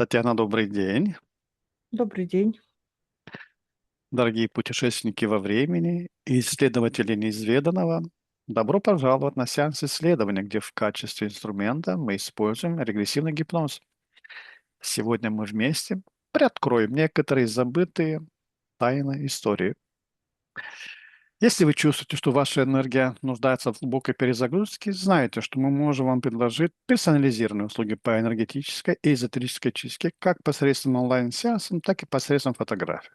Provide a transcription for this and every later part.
Татьяна, добрый день. Добрый день. Дорогие путешественники во времени и исследователи неизведанного, добро пожаловать на сеанс исследования, где в качестве инструмента мы используем регрессивный гипноз. Сегодня мы вместе приоткроем некоторые забытые тайны истории. Если вы чувствуете, что ваша энергия нуждается в глубокой перезагрузке, знайте, что мы можем вам предложить персонализированные услуги по энергетической и эзотерической чистке как посредством онлайн-сеансов, так и посредством фотографий.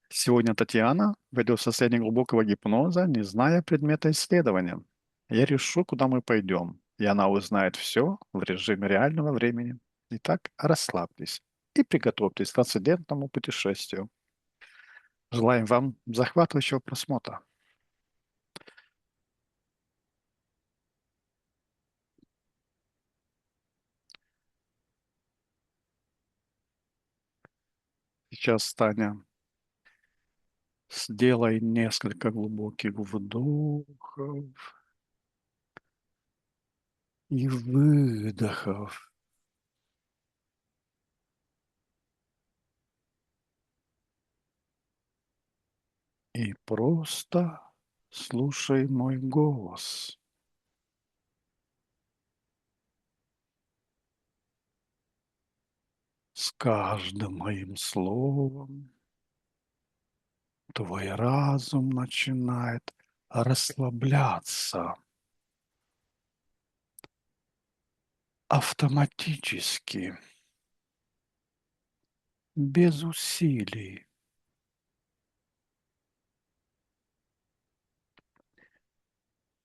Сегодня Татьяна войдет в состояние глубокого гипноза, не зная предмета исследования. Я решу, куда мы пойдем, и она узнает все в режиме реального времени. Итак, расслабьтесь и приготовьтесь к трансцендентному путешествию. Желаем вам захватывающего просмотра. Сейчас, Таня, сделай несколько глубоких вдохов и выдохов. И просто слушай мой голос. С каждым моим словом твой разум начинает расслабляться автоматически, без усилий.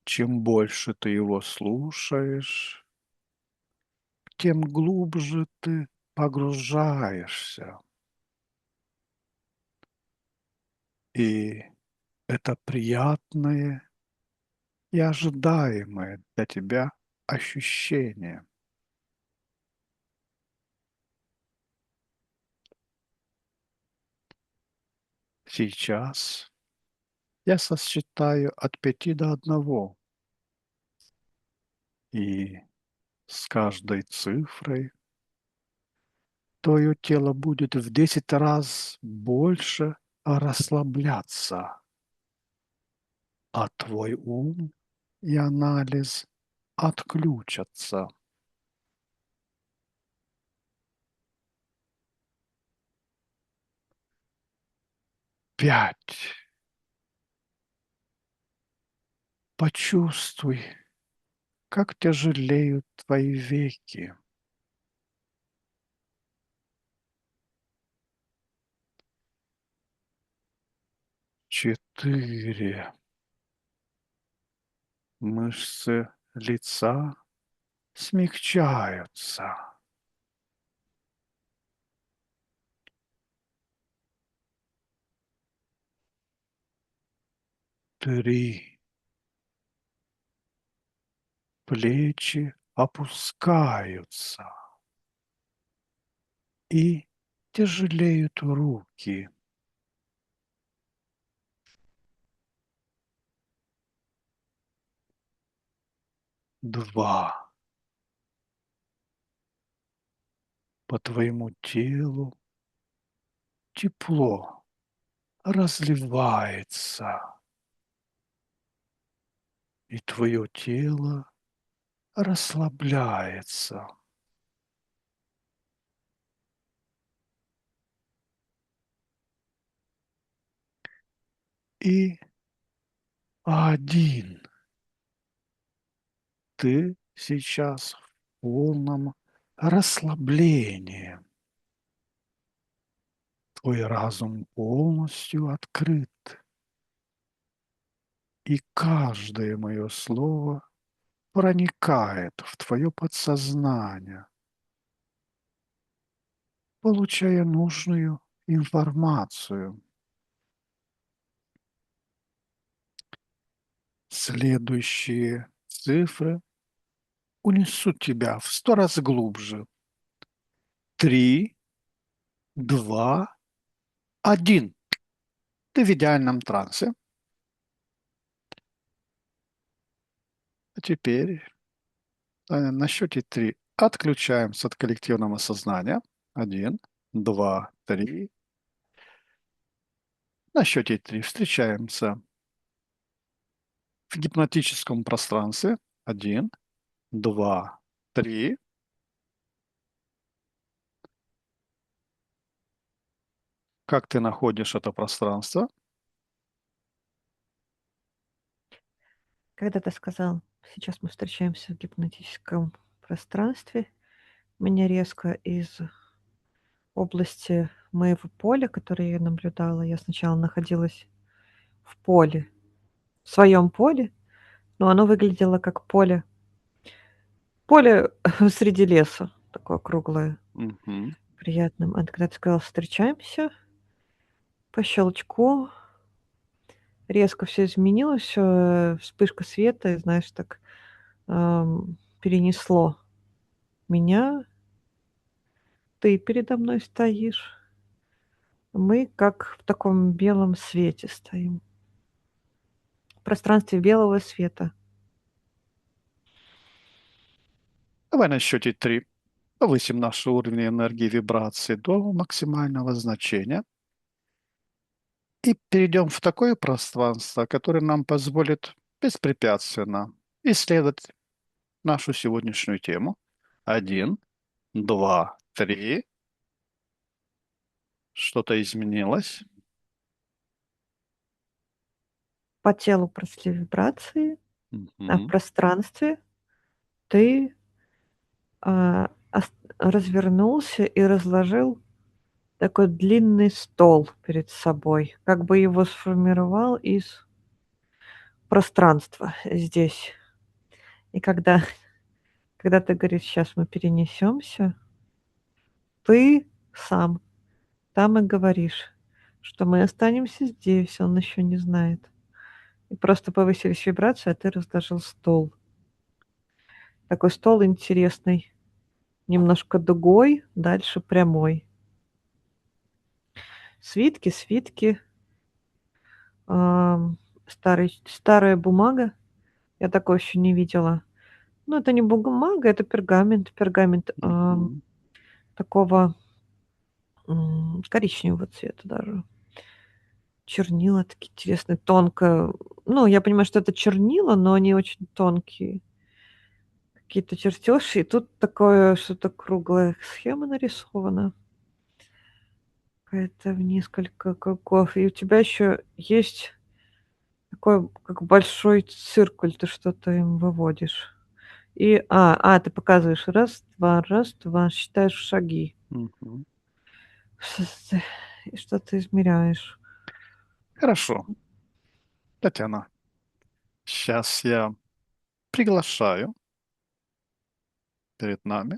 Чем больше ты его слушаешь, тем глубже ты погружаешься. И это приятное и ожидаемое для тебя ощущение. Сейчас я сосчитаю от 5 до 1, и с каждой цифрой твое тело будет в 10 раз больше расслабляться, а твой ум и анализ отключатся. 5. Почувствуй, как тяжелеют твои веки. 4. Мышцы лица смягчаются. 3. Плечи опускаются и тяжелеют руки. 2. По твоему телу тепло разливается, и твое тело расслабляется. И 1. Ты сейчас в полном расслаблении. Твой разум полностью открыт, и каждое мое слово проникает в твое подсознание, получая нужную информацию. Следующие цифры унесут тебя в 100 раз глубже. 3, 2, 1. Ты в идеальном трансе. А теперь на счете 3. Отключаемся от коллективного сознания. 1, 2, 3. На счете 3 встречаемся в гипнотическом пространстве. 1, 2, 3. Как ты находишь это пространство? Когда ты сказал: "Сейчас мы встречаемся в гипнотическом пространстве", меня резко из области моего поля, которое я наблюдала, я сначала находилась в поле, в своем поле, но оно выглядело как поле среди леса, такое круглое, Мгм. приятным. А когда ты сказал: "Встречаемся", по щелчку резко все изменилось, вспышка света, и, знаешь, так, перенесло меня. Ты передо мной стоишь. Мы как в таком белом свете стоим. В пространстве белого света. Давай на счете 3 повысим наши уровни энергии и вибрации до максимального значения и перейдем в такое пространство, которое нам позволит беспрепятственно исследовать нашу сегодняшнюю тему. 1, 2, 3. Что-то изменилось. По телу прошли вибрации, а в Мгм. пространстве ты, развернулся и разложил такой длинный стол перед собой, как бы его сформировал из пространства здесь. И когда ты говоришь: "Сейчас мы перенесемся", ты сам там и говоришь, что мы останемся здесь, он еще не знает. И просто повысились вибрации, а ты разложил стол. Такой стол интересный, немножко дугой, дальше прямой. Свитки, старая бумага. Я такой еще не видела. Ну, это не бумага, это пергамент, Мгм. такого, коричневого цвета даже. Чернила такие интересные, тонко. Ну, я понимаю, что это чернила, но они очень тонкие. Какие-то чертёжи, и тут такое что-то круглая схема нарисована. Какая-то в несколько кругов. И у тебя еще есть такой, как большой циркуль, ты что-то им выводишь. Ты показываешь: раз, два, считаешь шаги. Мгм. И что ты измеряешь. Хорошо, Татьяна. Сейчас я приглашаю перед нами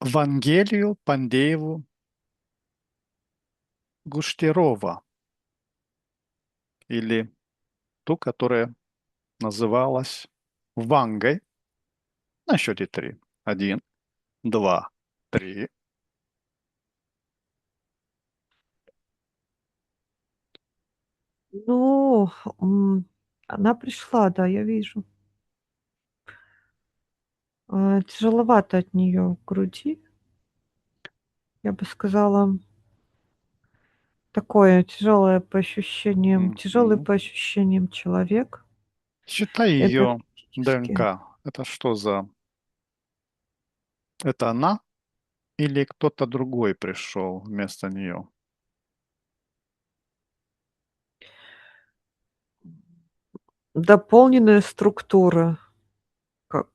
Вангелию Пандееву Гуштерова, или ту, которая называлась Вангой, на счете 3. 1, 2, 3. Ну, она пришла, да, я вижу. Тяжеловато от нее в груди. Я бы сказала, такое тяжелый Мгм. по ощущениям человек Считай ее энергетически. ДНК. Это что за... Это она или кто-то другой пришел вместо нее? Дополненная структура. Как,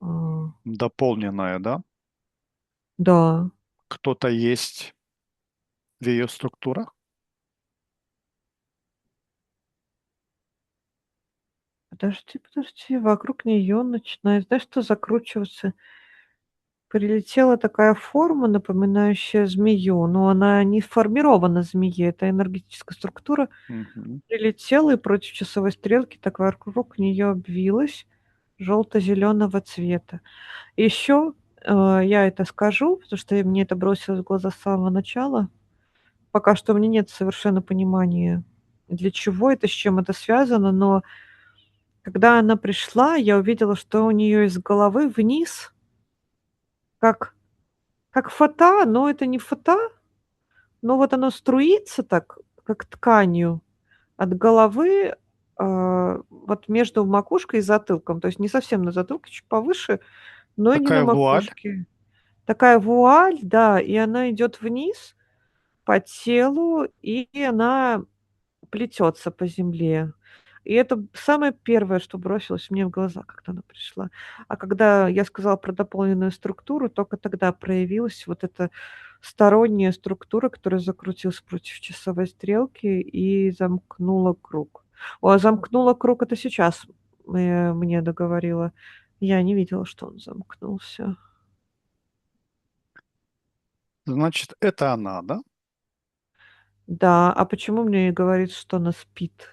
а, Дополненная, да? да. Кто-то есть в ее структурах? Подожди, вокруг нее начинает, знаешь, что закручиваться. Прилетела такая форма, напоминающая змею, но она не формирована змеей, это энергетическая структура. Мгм. Прилетела и против часовой стрелки так вокруг нее обвилась желто-зеленого цвета. Еще, я это скажу, потому что мне это бросилось в глаза с самого начала. Пока что у меня нет совершенно понимания, для чего это, с чем это связано, но Когда она пришла, я увидела, что у нее из головы вниз, как как фата, но это не фата, но вот оно струится так, как тканью от головы, вот между макушкой и затылком. То есть не совсем на затылке, чуть повыше, но и не на Такая вуаль. макушке. Такая вуаль, да, и она идет вниз по телу, и она плетется по земле. И это самое первое, что бросилось мне в глаза, когда она пришла. А когда я сказала про дополненную структуру, только тогда проявилась вот эта сторонняя структура, которая закрутилась против часовой стрелки и замкнула круг. Замкнула круг — это сейчас, мне договорила. Я не видела, что он замкнулся. Значит, это она, да? Да, а почему мне говорит, что она спит?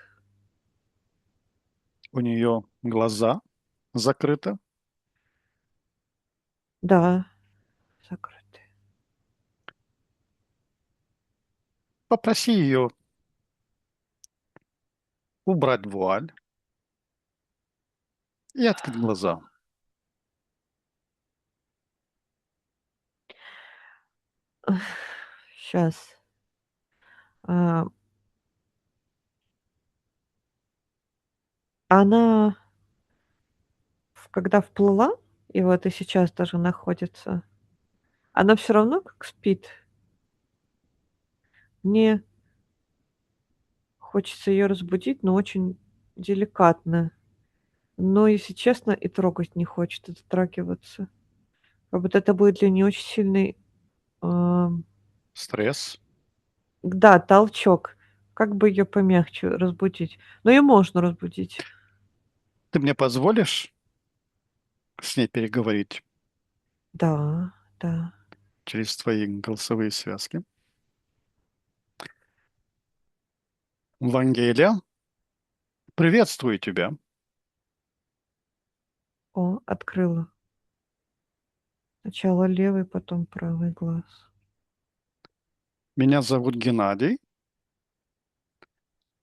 У нее глаза закрыты. Да, закрыты. Попроси ее убрать вуаль и открыть глаза. Сейчас. А, она когда вплыла, и вот и сейчас даже находится, она все равно как спит. Мне хочется ее разбудить, но очень деликатно. Но, если честно, и трогать не хочет, дотрагиваться. Как будто это будет для нее очень сильный, ам, Стресс. да, толчок. Как бы ее помягче разбудить? Но ее можно разбудить. Ты мне позволишь с ней переговорить Да, да. через твои голосовые связки? Вангелия, приветствую тебя. О, открыла. Сначала левый, потом правый глаз. Меня зовут Геннадий,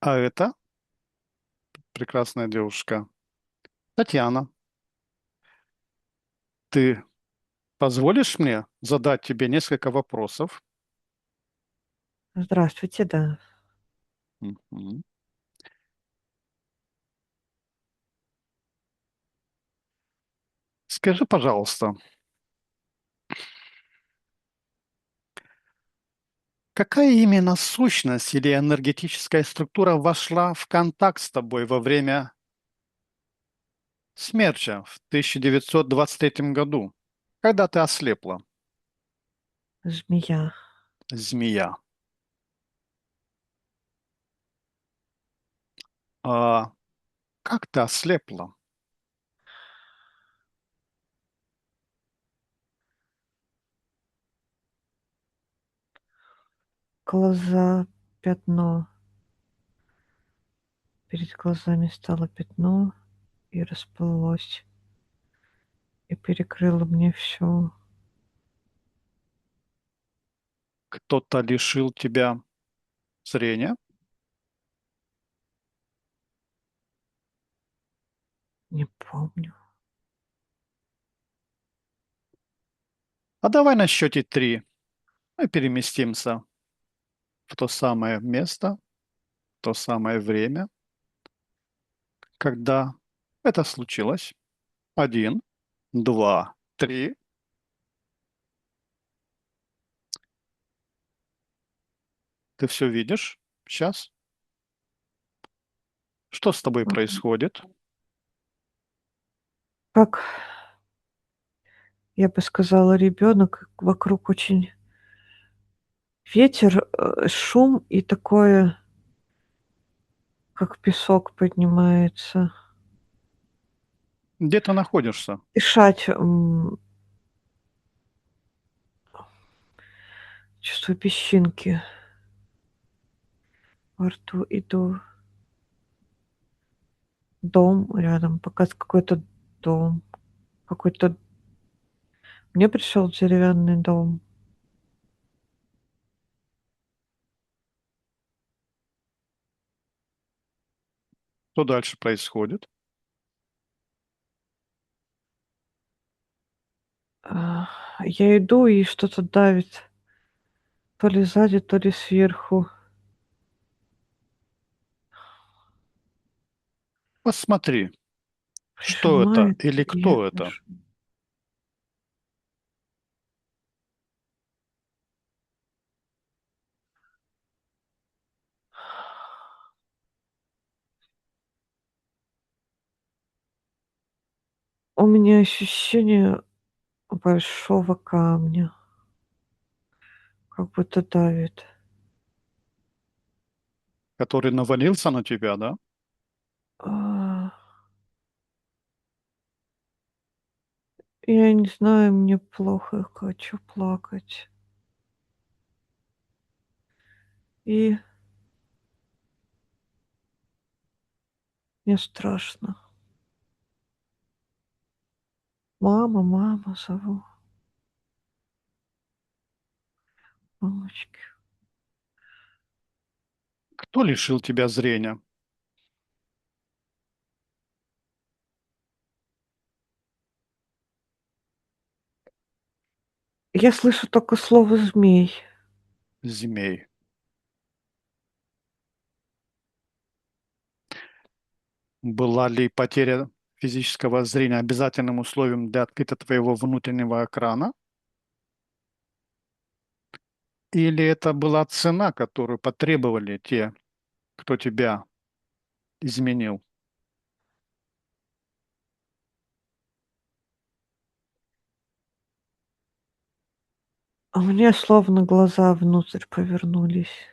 а это прекрасная девушка Татьяна. Ты позволишь мне задать тебе несколько вопросов? Здравствуйте, да. Мгм. Скажи, пожалуйста, какая именно сущность или энергетическая структура вошла в контакт с тобой во время смерча в 1923 году, когда ты ослепла, Змея. змея? А как ты ослепла? Глаза, пятно. Перед глазами стало пятно и расплылось, и перекрыло мне всё. Кто-то лишил тебя зрения? Не помню. А давай на счете три мы переместимся в то самое место, в то самое время, когда это случилось. Один, два, три. Ты все видишь сейчас? Что с тобой происходит? Как я бы сказала, ребенок, вокруг очень ветер, шум и такое, как песок поднимается. Где ты находишься? Дышать, чувствую песчинки во рту. Иду. Дом рядом, показывает какой-то дом. Какой-то мне пришел деревянный дом. Что дальше происходит? Я иду, и что-то давит. То ли сзади, то ли сверху. Посмотри, что это Прижимает, или и я кто это. вижу. У меня ощущение большого камня, как будто давит. Который навалился на тебя, да? А, я не знаю, мне плохо, я хочу плакать. И мне страшно. Мама, мама зову. Мамочки. Кто лишил тебя зрения? Я слышу только слово "змей". Змей. Была ли потеря физического зрения обязательным условием для открытия твоего внутреннего экрана? Или это была цена, которую потребовали те, кто тебя изменил? А у меня словно глаза внутрь повернулись.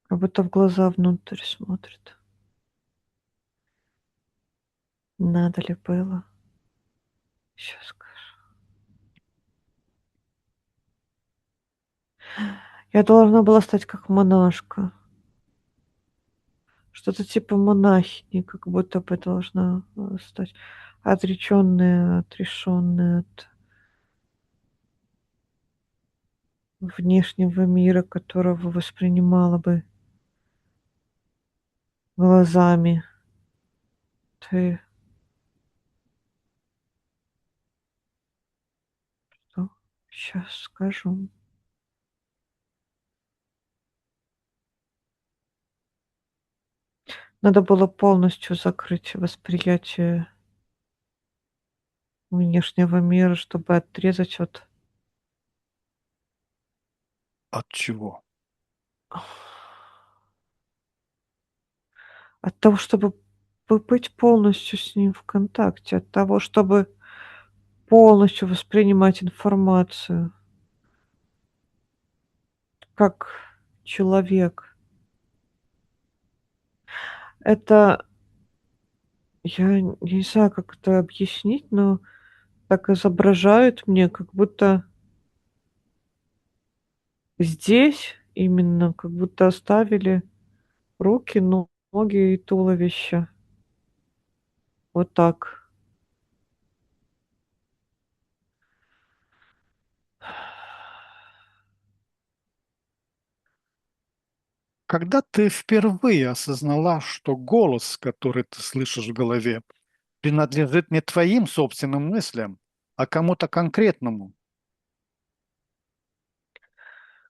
Как будто в глаза внутрь смотрят. Надо ли было? Сейчас скажу. Я должна была стать как монашка. Что-то типа монахини, как будто бы должна, стать. Отречённая, отрешённая от внешнего мира, которого воспринимала бы глазами. Ты что? Щас скажу. Надо было полностью закрыть восприятие внешнего мира, чтобы отрезать От чего? от того, чтобы быть полностью с ним в контакте, от того, чтобы полностью воспринимать информацию как человек. Это я не знаю, как это объяснить, но так изображают мне, как будто здесь именно, как будто оставили руки, ноги и туловище. Вот так. Когда ты впервые осознала, что голос, который ты слышишь в голове, принадлежит не твоим собственным мыслям, а кому-то конкретному?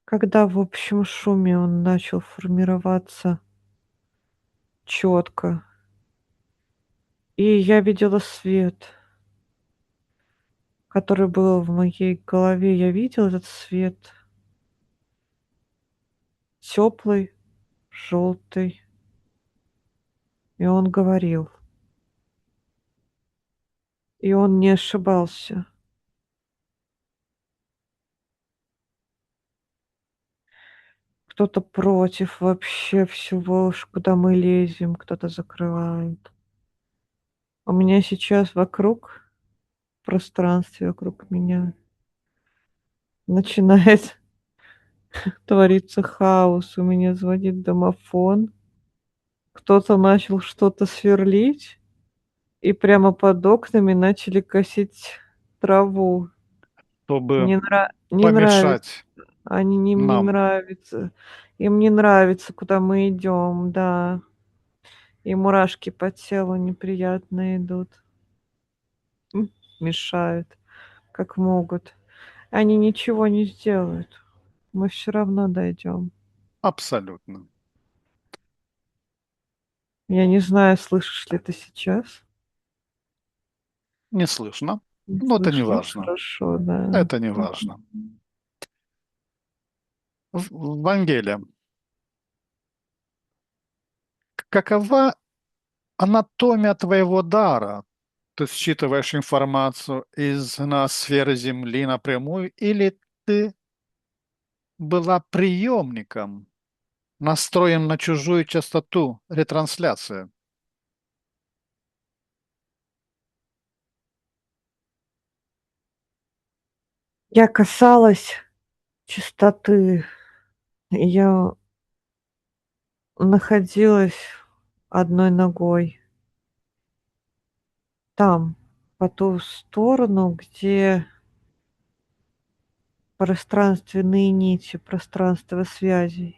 Когда в общем шуме он начал формироваться четко, и я видела свет, который был в моей голове. Я видела этот свет теплый, желтый, и он говорил, и он не ошибался. Кто-то против вообще всего, куда мы лезем, кто-то закрывает. У меня сейчас вокруг, в пространстве вокруг меня начинает твориться хаос. У меня звонит домофон, кто-то начал что-то сверлить, и прямо под окнами начали косить траву. Чтобы Не нравится. помешать Они им не нам. нравится. Им не нравится, куда мы идем, да. И мурашки по телу неприятные идут, мешают. как могут. Они ничего не сделают. Мы все равно дойдем. Абсолютно. Я не знаю, слышишь ли ты сейчас. Не слышно, Не но это не слышно? важно. Хорошо, да. Это не важно. Вангелия, какова анатомия твоего дара? Ты считываешь информацию из ноосферы Земли напрямую, или ты была приемником, настроен на чужую частоту ретрансляции? Я касалась чистоты. Я находилась одной ногой там, по ту сторону, где пространственные нити, пространство связей.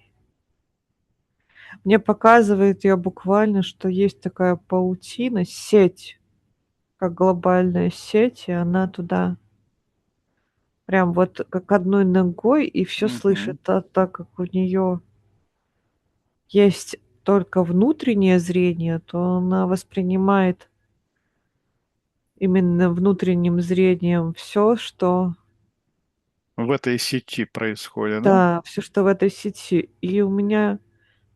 Мне показывает я буквально, что есть такая паутина, сеть, как глобальная сеть, и она туда прям вот как одной ногой и все Мгм. слышит. А так как у нее есть только внутреннее зрение, то она воспринимает именно внутренним зрением все, что В этой сети происходит, да? да, все, что в этой сети. И у меня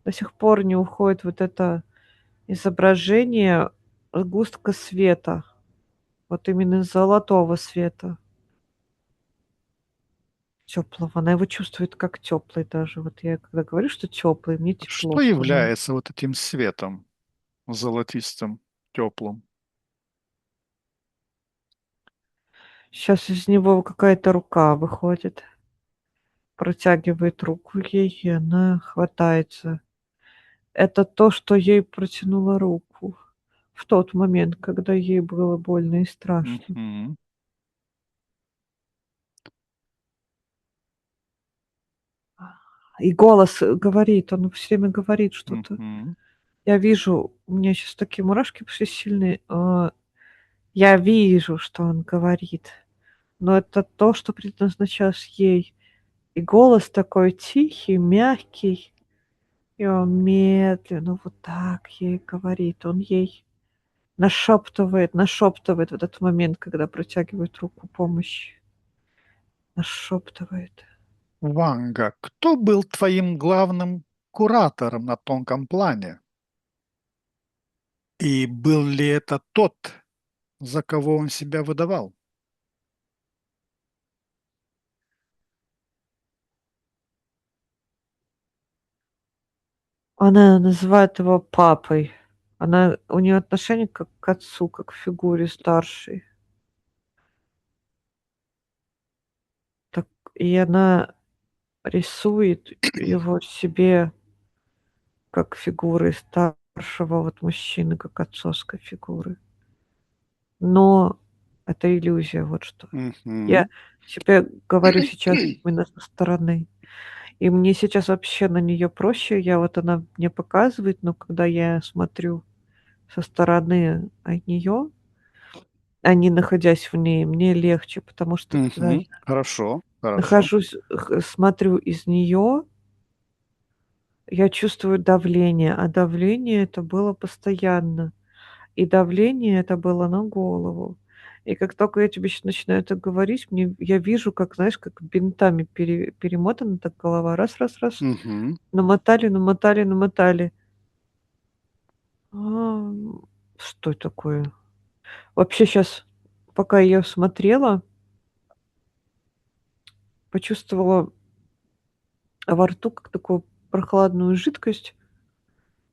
до сих пор не уходит вот это изображение сгустка света, вот именно золотого света, теплого. Она его чувствует как теплый даже. Вот я когда говорю, что теплый, мне тепло Что становится. является вот этим светом золотистым, теплым? Сейчас из него какая-то рука выходит, протягивает руку ей, и она хватается. Это то, что ей протянула руку в тот момент, когда ей было больно и страшно. Мгм. И голос, говорит, он всё время говорит что-то. Мгм. Я вижу, у меня сейчас такие мурашки пошли сильные. Я вижу, что он говорит, но это то, что предназначалось ей. И голос такой тихий, мягкий, и он медленно вот так ей говорит. Он ей нашептывает в этот момент, когда протягивает руку помощи. Нашептывает. Ванга, кто был твоим главным куратором на тонком плане? И был ли это тот, за кого он себя выдавал? Она называет его папой. У нее отношение как к отцу, как к фигуре старшей. Так и она рисует его себе как фигуры старшего вот мужчины, как отцовской фигуры. Но это иллюзия, вот что. Я Мгм. себе говорю сейчас именно со стороны. И мне сейчас вообще на нее проще. Она мне показывает, но когда я смотрю со стороны от нее, а не находясь в ней, мне легче, потому что когда я Мгм. Хорошо, хорошо. нахожусь, смотрю из нее, я чувствую давление, а давление это было постоянно. И давление это было на голову. И как только я тебе щ начинаю это говорить, я вижу, как, знаешь, как бинтами перемотана так голова. Раз раз раз. Мгм. Намотали намотали намотали. А, что это такое? Вообще сейчас, пока я смотрела, почувствовала во рту как такую прохладную жидкость.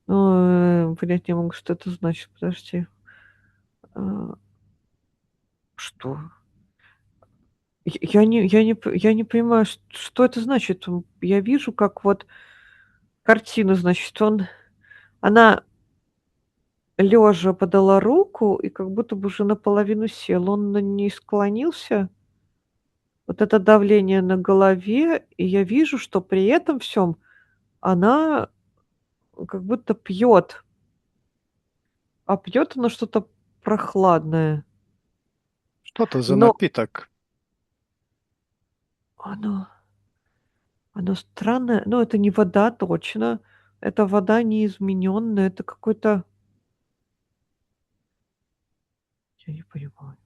Понять не могу, что это значит. Подожди. А, что? Я не понимаю, что это значит. Я вижу, как вот картину, значит, она лежа подала руку и как будто бы уже наполовину сел. Он на ней склонился. Вот это давление на голове, и я вижу, что при этом всем она как будто пьет, пьет она что-то прохладное. Что это за Но напиток? Оно оно странное. Ну, это не вода точно. Это вода неизмененная. Это какой-то. Я не понимаю.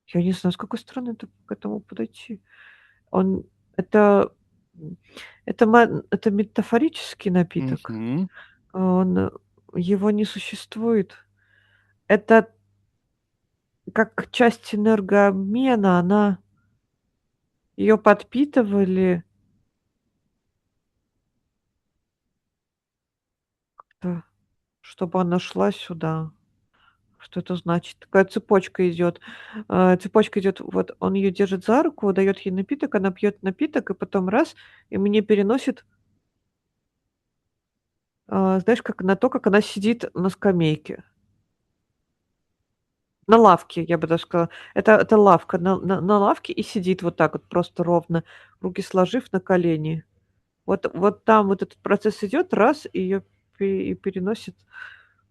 Я не знаю, с какой стороны это к этому подойти. Он это, это метафорический напиток. Мгм. Его не существует. Это как часть энергообмена. Она ее подпитывали, да, чтобы она шла сюда. Что это значит? Такая цепочка идет. Цепочка идет, вот он ее держит за руку, дает ей напиток, она пьет напиток, и потом раз, и мне переносит, знаешь, как на то, как она сидит на скамейке. На лавке, я бы даже сказала. Это лавка. На лавке и сидит вот так вот просто ровно, руки сложив на колени. Вот там вот этот процесс идет, раз, и ее переносит,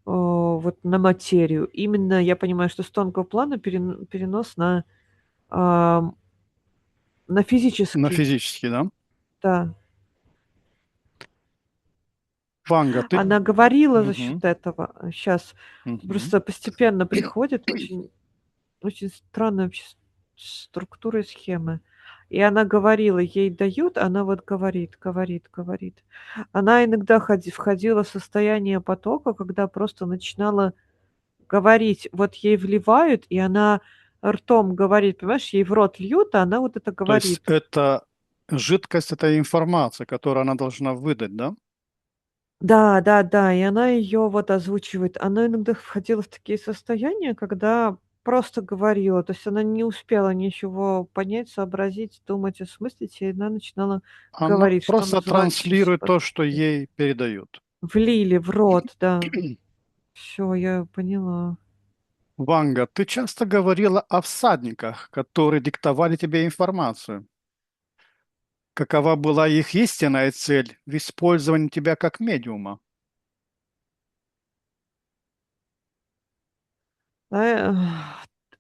вот на материю. Именно я понимаю, что с тонкого плана перенос ам, на На физический. физический, да? Да. Ванга, ты... Она говорила за Мгм. счет этого. Сейчас Мгм. просто постепенно приходит очень. Очень странная вообще структура и схемы. И она говорила, ей дают, она вот говорит, говорит, говорит. Она иногда входила в состояние потока, когда просто начинала говорить. Вот ей вливают, и она ртом говорит, понимаешь, ей в рот льют, а она вот это То есть говорит. это жидкость, это информация, которую она должна выдать, да? Да, да, да, и она ее вот озвучивает. Она иногда входила в такие состояния, когда просто говорила. То есть она не успела ничего понять, сообразить, думать, осмыслить, и она начинала Она говорить, что просто называется, через транслирует то, что потоки. ей передают. Влили в рот, да. Все, я поняла. Ванга, ты часто говорила о всадниках, которые диктовали тебе информацию. Какова была их истинная цель в использовании тебя как медиума?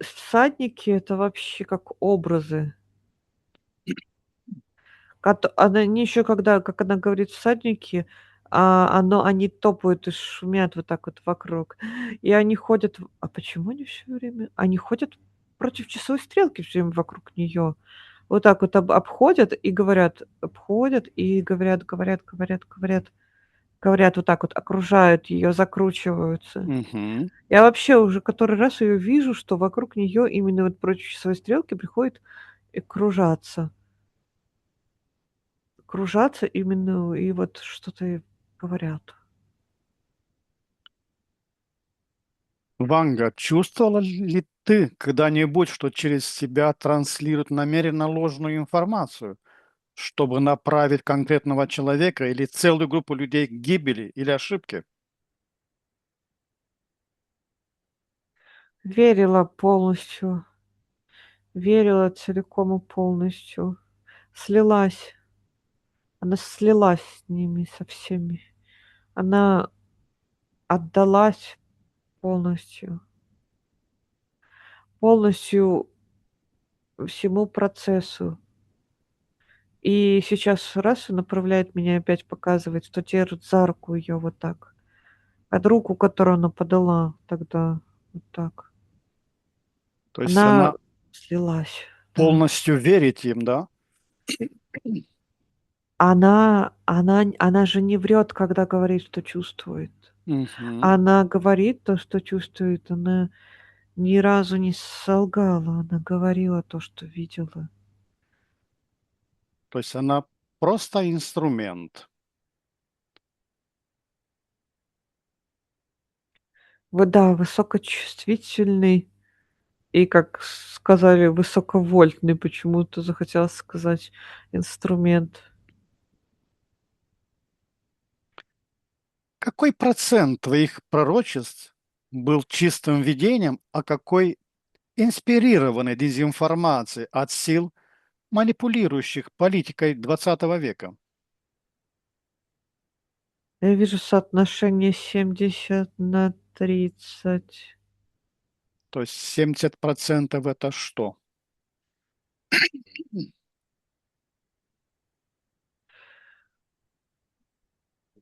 Всадники — это вообще как образы. Они еще когда, как она говорит, всадники, они топают и шумят вот так вот вокруг. И они ходят почему они все время? Они ходят против часовой стрелки всё время вокруг нее. Вот так вот обходят и говорят, обходят и говорят, говорят, говорят, говорят, говорят, вот так вот окружают ее, закручиваются. Мгм. Я вообще уже который раз ее вижу, что вокруг нее именно вот против часовой стрелки приходят и кружатся. Кружатся именно и вот что-то говорят. Ванга, чувствовала ли ты когда-нибудь, что через себя транслируют намеренно ложную информацию, чтобы направить конкретного человека или целую группу людей к гибели или ошибке? Верила полностью, верила целиком и полностью. Слилась. Она слилась с ними, со всеми. Она отдалась полностью, полностью всему процессу. И сейчас раз и направляет меня, опять показывает, что держит за руку ее вот так. Под руку, которую она подала тогда. Вот так. То есть Она она слилась, да. полностью верит им, да? Она же не врет, когда говорит, что чувствует. Мгм. Она говорит то, что чувствует. Она ни разу не солгала. Она говорила то, что видела. То есть она просто инструмент. Вот да, высокочувствительный и, как сказали, высоковольтный, почему-то захотелось сказать, инструмент. Какой процент твоих пророчеств был чистым видением, а какой инспирированной дезинформацией от сил, манипулирующих политикой XX века? Я вижу соотношение 70/30. То есть 70% это что?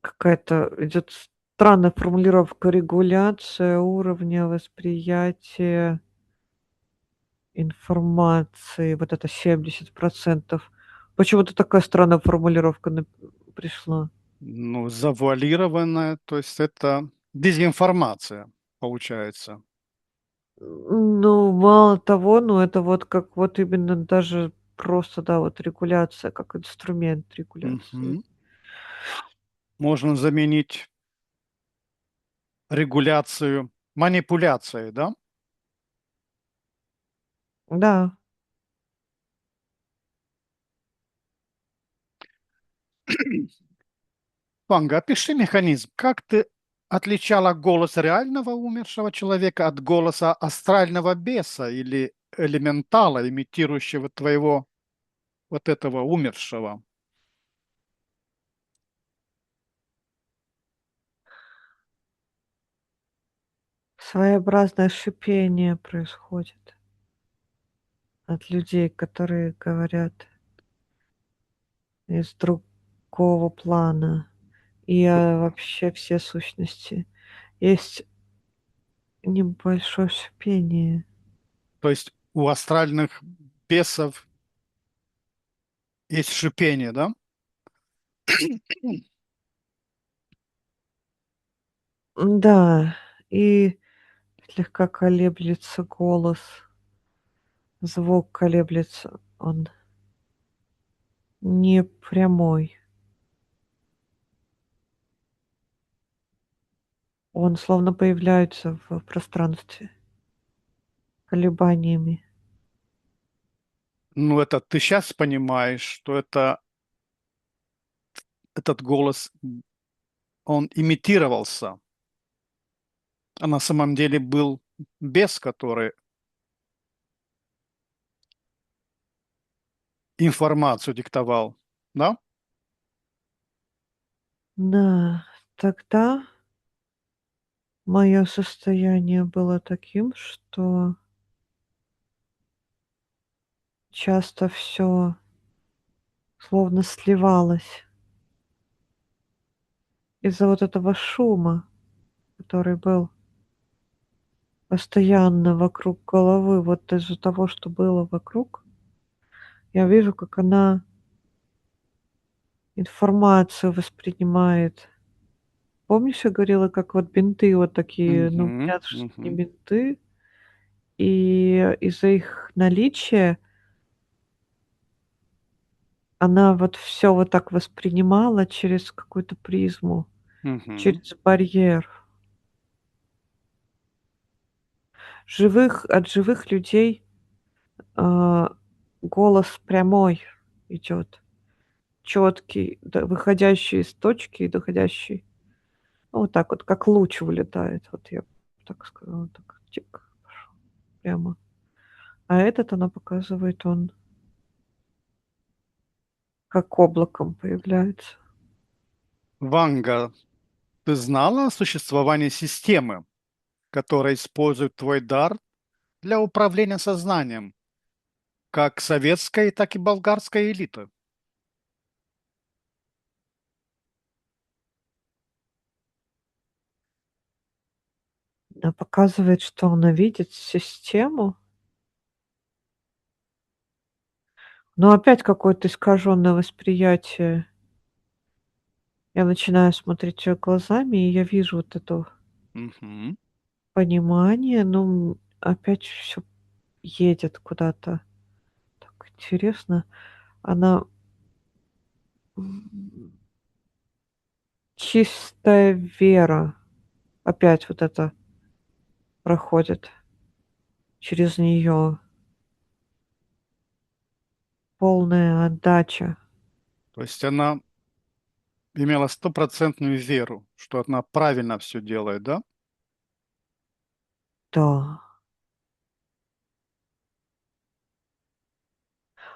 какая-то идет странная формулировка: регуляция уровня восприятия информации. Вот это 70%. Почему-то такая странная формулировка пришла. Ну, завуалированная, то есть это дезинформация получается. Ну, мало того, ну, это вот как вот именно даже просто, да, вот регуляция, как инструмент регуляции. Мгм. Можно заменить регуляцию манипуляцией, да? Да. Ванга, опиши механизм. Как ты отличала голос реального умершего человека от голоса астрального беса или элементала, имитирующего твоего вот этого умершего? Своеобразное шипение происходит от людей, которые говорят из другого плана. И, вообще все сущности. Есть небольшое шипение. То есть у астральных бесов есть шипение, да? Да, и слегка колеблется голос, звук колеблется, он не прямой, он словно появляется в пространстве колебаниями. Ну, это ты сейчас понимаешь, что этот голос, он имитировался, а на самом деле был бес, который информацию диктовал, да? Да, тогда мое состояние было таким, что часто все словно сливалось из-за вот этого шума, который был постоянно вокруг головы. Вот из-за того, что было вокруг, я вижу, как она информацию воспринимает. Помнишь, я говорила, как вот бинты вот такие, ну, Мгм, понятно, что не мгм, бинты, и из-за их наличия она вот все вот так воспринимала через какую-то призму, мгм, через барьер. От живых людей, а, голос прямой идет, четкий, выходящий из точки и доходящий. Ну, вот так вот, как луч вылетает. Вот я так сказала, так тик, пошел прямо. А этот она показывает, он как облаком появляется. Ванга, ты знала о существовании системы, которая использует твой дар для управления сознанием, как советской, так и болгарской элиты? Она показывает, что она видит систему, но опять какое-то искаженное восприятие. Я начинаю смотреть её глазами, и я вижу вот это Мгм, понимание, но, опять все едет куда-то. Так интересно. Она, м, чистая вера. Опять вот это проходит через нее. Полная отдача. то есть она имела стопроцентную веру, что она правильно все делает, да? Да.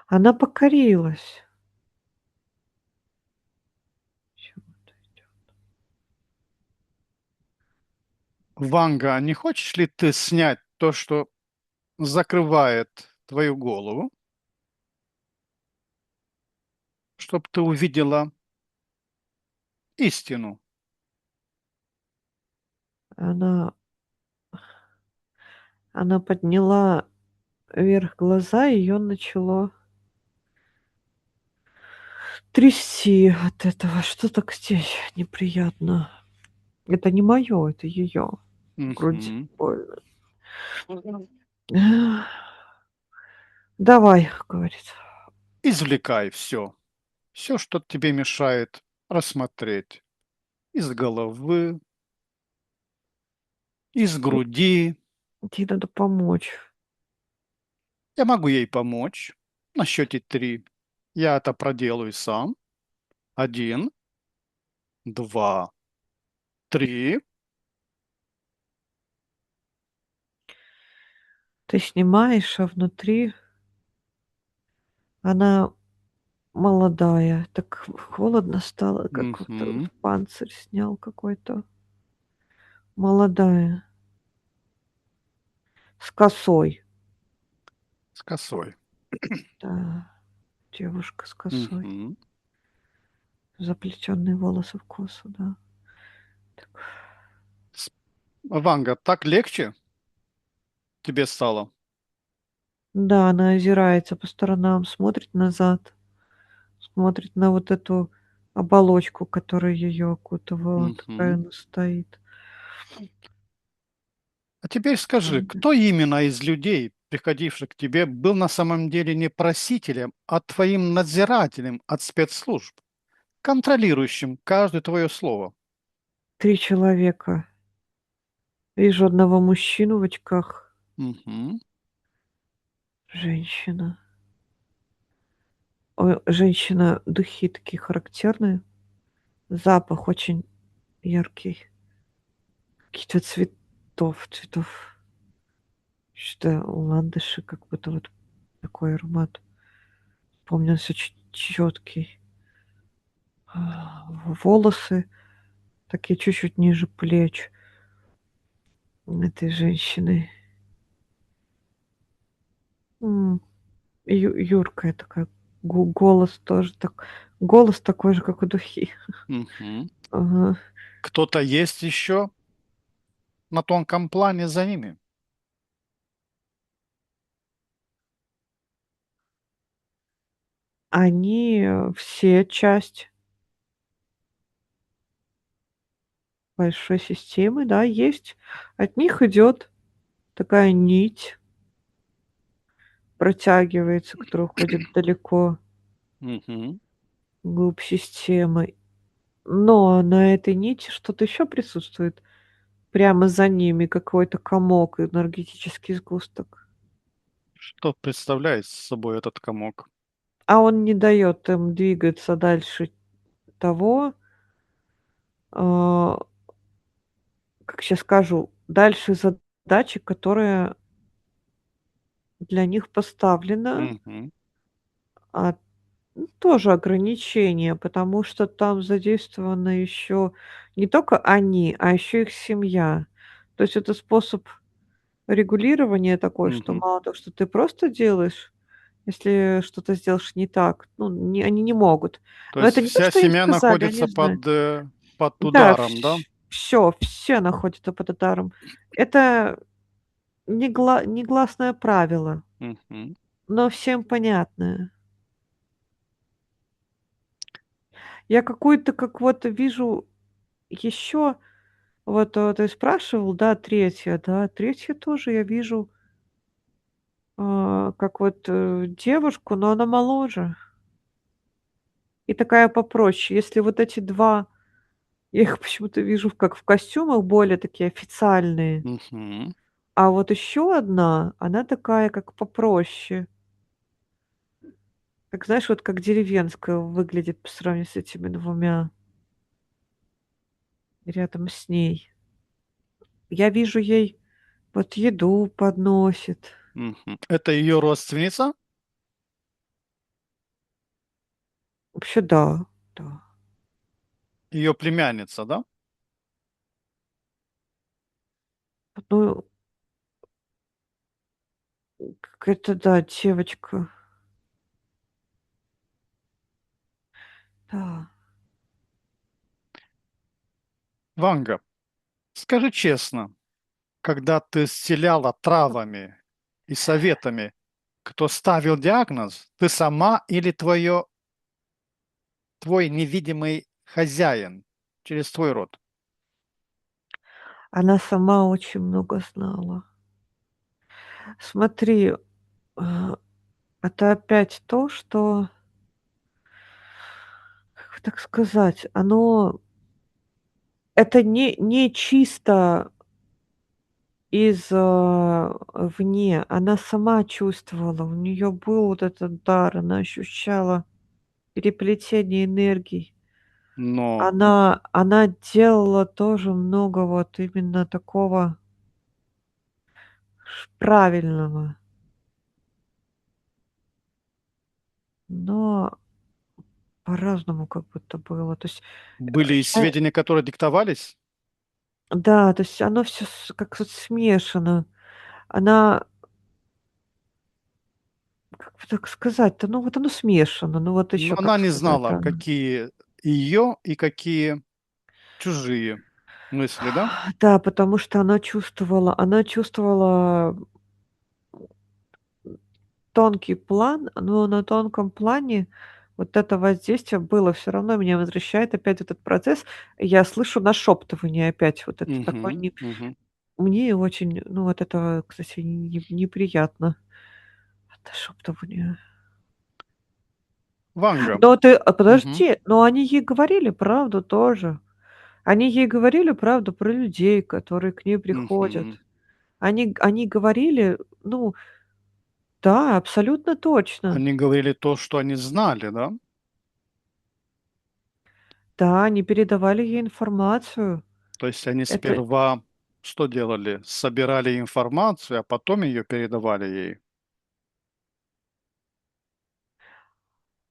Она покорилась. Чего-то идёт. Ванга, а не хочешь ли ты снять то, что закрывает твою голову, чтобы ты увидела истину. Она она подняла вверх глаза, ее начало трясти от этого. Что так здесь неприятно? Это не мое, это ее. В груди Мгм. больно. "Давай", говорит. Извлекай все, что тебе мешает рассмотреть из головы, из груди. "Ей надо помочь". Я могу ей помочь на счете 3. Я это проделаю сам. 1, 2, 3. Ты снимаешь, а внутри она молодая. Так холодно стало, как будто Мгм. панцирь снял какой-то. Молодая, с косой. С косой. Да, девушка с косой. Мгм. Заплетенные волосы в косу, да. Так. С Ванга, так легче тебе стало? Да, она озирается по сторонам, смотрит назад, смотрит на вот эту оболочку, которая ее окутывала. Такая Мгм. она стоит. А теперь скажи, М. кто именно из людей, приходивших к тебе, был на самом деле не просителем, а твоим надзирателем от спецслужб, контролирующим каждое твое слово? 3 человека. Вижу одного мужчину в очках, Мгм. женщина. Женщина, духи такие характерные, запах очень яркий, каких-то цветов, что-то ландыши, как будто вот такой аромат. Помню, он очень четкий. Волосы такие чуть-чуть ниже плеч этой женщины. М, юркая такая, голос тоже так, голос такой же, как у духи. Мгм. Ага. Кто-то есть еще на тонком плане за ними? Они, все часть большой системы, да, есть. От них идет такая нить, протягивается, которая уходит далеко, Мгм. вглубь системы. Но на этой нити что-то еще присутствует. Прямо за ними какой-то комок, энергетический сгусток. Что представляет собой этот комок? А он не дает им двигаться дальше того, а, как сейчас скажу, дальше задачи, которая для них поставлена. Мгм. А, тоже ограничение, потому что там задействованы еще не только они, а еще их семья. То есть это способ регулирования такой, что Мгм. мало того, что ты просто делаешь, если что-то сделаешь не так, ну, они не могут. То Но есть это не то, вся что им семья сказали, они находится знают. под Да, ударом, да? все находится под ударом. Это негласное правило, Мгм. но всем понятное. Я какую-то, как вот вижу еще, вот, ты спрашивал, да, третья, да, третья тоже я вижу, как вот, девушку, но она моложе и такая попроще. Если вот эти 2, я их почему-то вижу как в костюмах более такие официальные, Мгм. а вот еще одна, она такая как попроще. Как, знаешь, вот как деревенская выглядит по сравнению с этими 2 рядом с ней. Я вижу, ей вот еду подносит. Мгм. Это ее родственница? Вообще, да, да. Ее племянница, да? Ну, какая-то, да, девочка. Да. Ванга, скажи честно, когда ты исцеляла травами и советами, кто ставил диагноз, ты сама или твой невидимый хозяин через твой род? Она сама очень много знала. Смотри, а, это опять то, что, как бы так сказать, оно это не чисто вне. Она сама чувствовала, у нее был вот этот дар, она ощущала переплетение энергий. Но Она делала тоже много вот именно такого правильного, но по-разному как будто было. То есть, были и я сведения, которые диктовались? да, то есть оно все как вот смешано. Она, как бы так сказать-то, ну вот оно смешано, ну вот Но еще она как не сказать, знала, какие ее и какие чужие мысли, да? Да, потому что она чувствовала тонкий план, но на тонком плане вот это воздействие было. Все равно меня возвращает опять этот процесс. Я слышу нашептывание опять. Вот это такое Мгм, не мгм. мне очень, ну, вот это, кстати, неприятно, нашептывание. Ванга. Но ты Мгм, подожди, но они ей говорили правду тоже. Они ей говорили правду про людей, которые к ней приходят. мгм. Они говорили, ну да, абсолютно точно. Они говорили то, что они знали, да? Да, они передавали ей информацию. То есть они Это, сперва что делали? Собирали информацию, а потом ее передавали ей.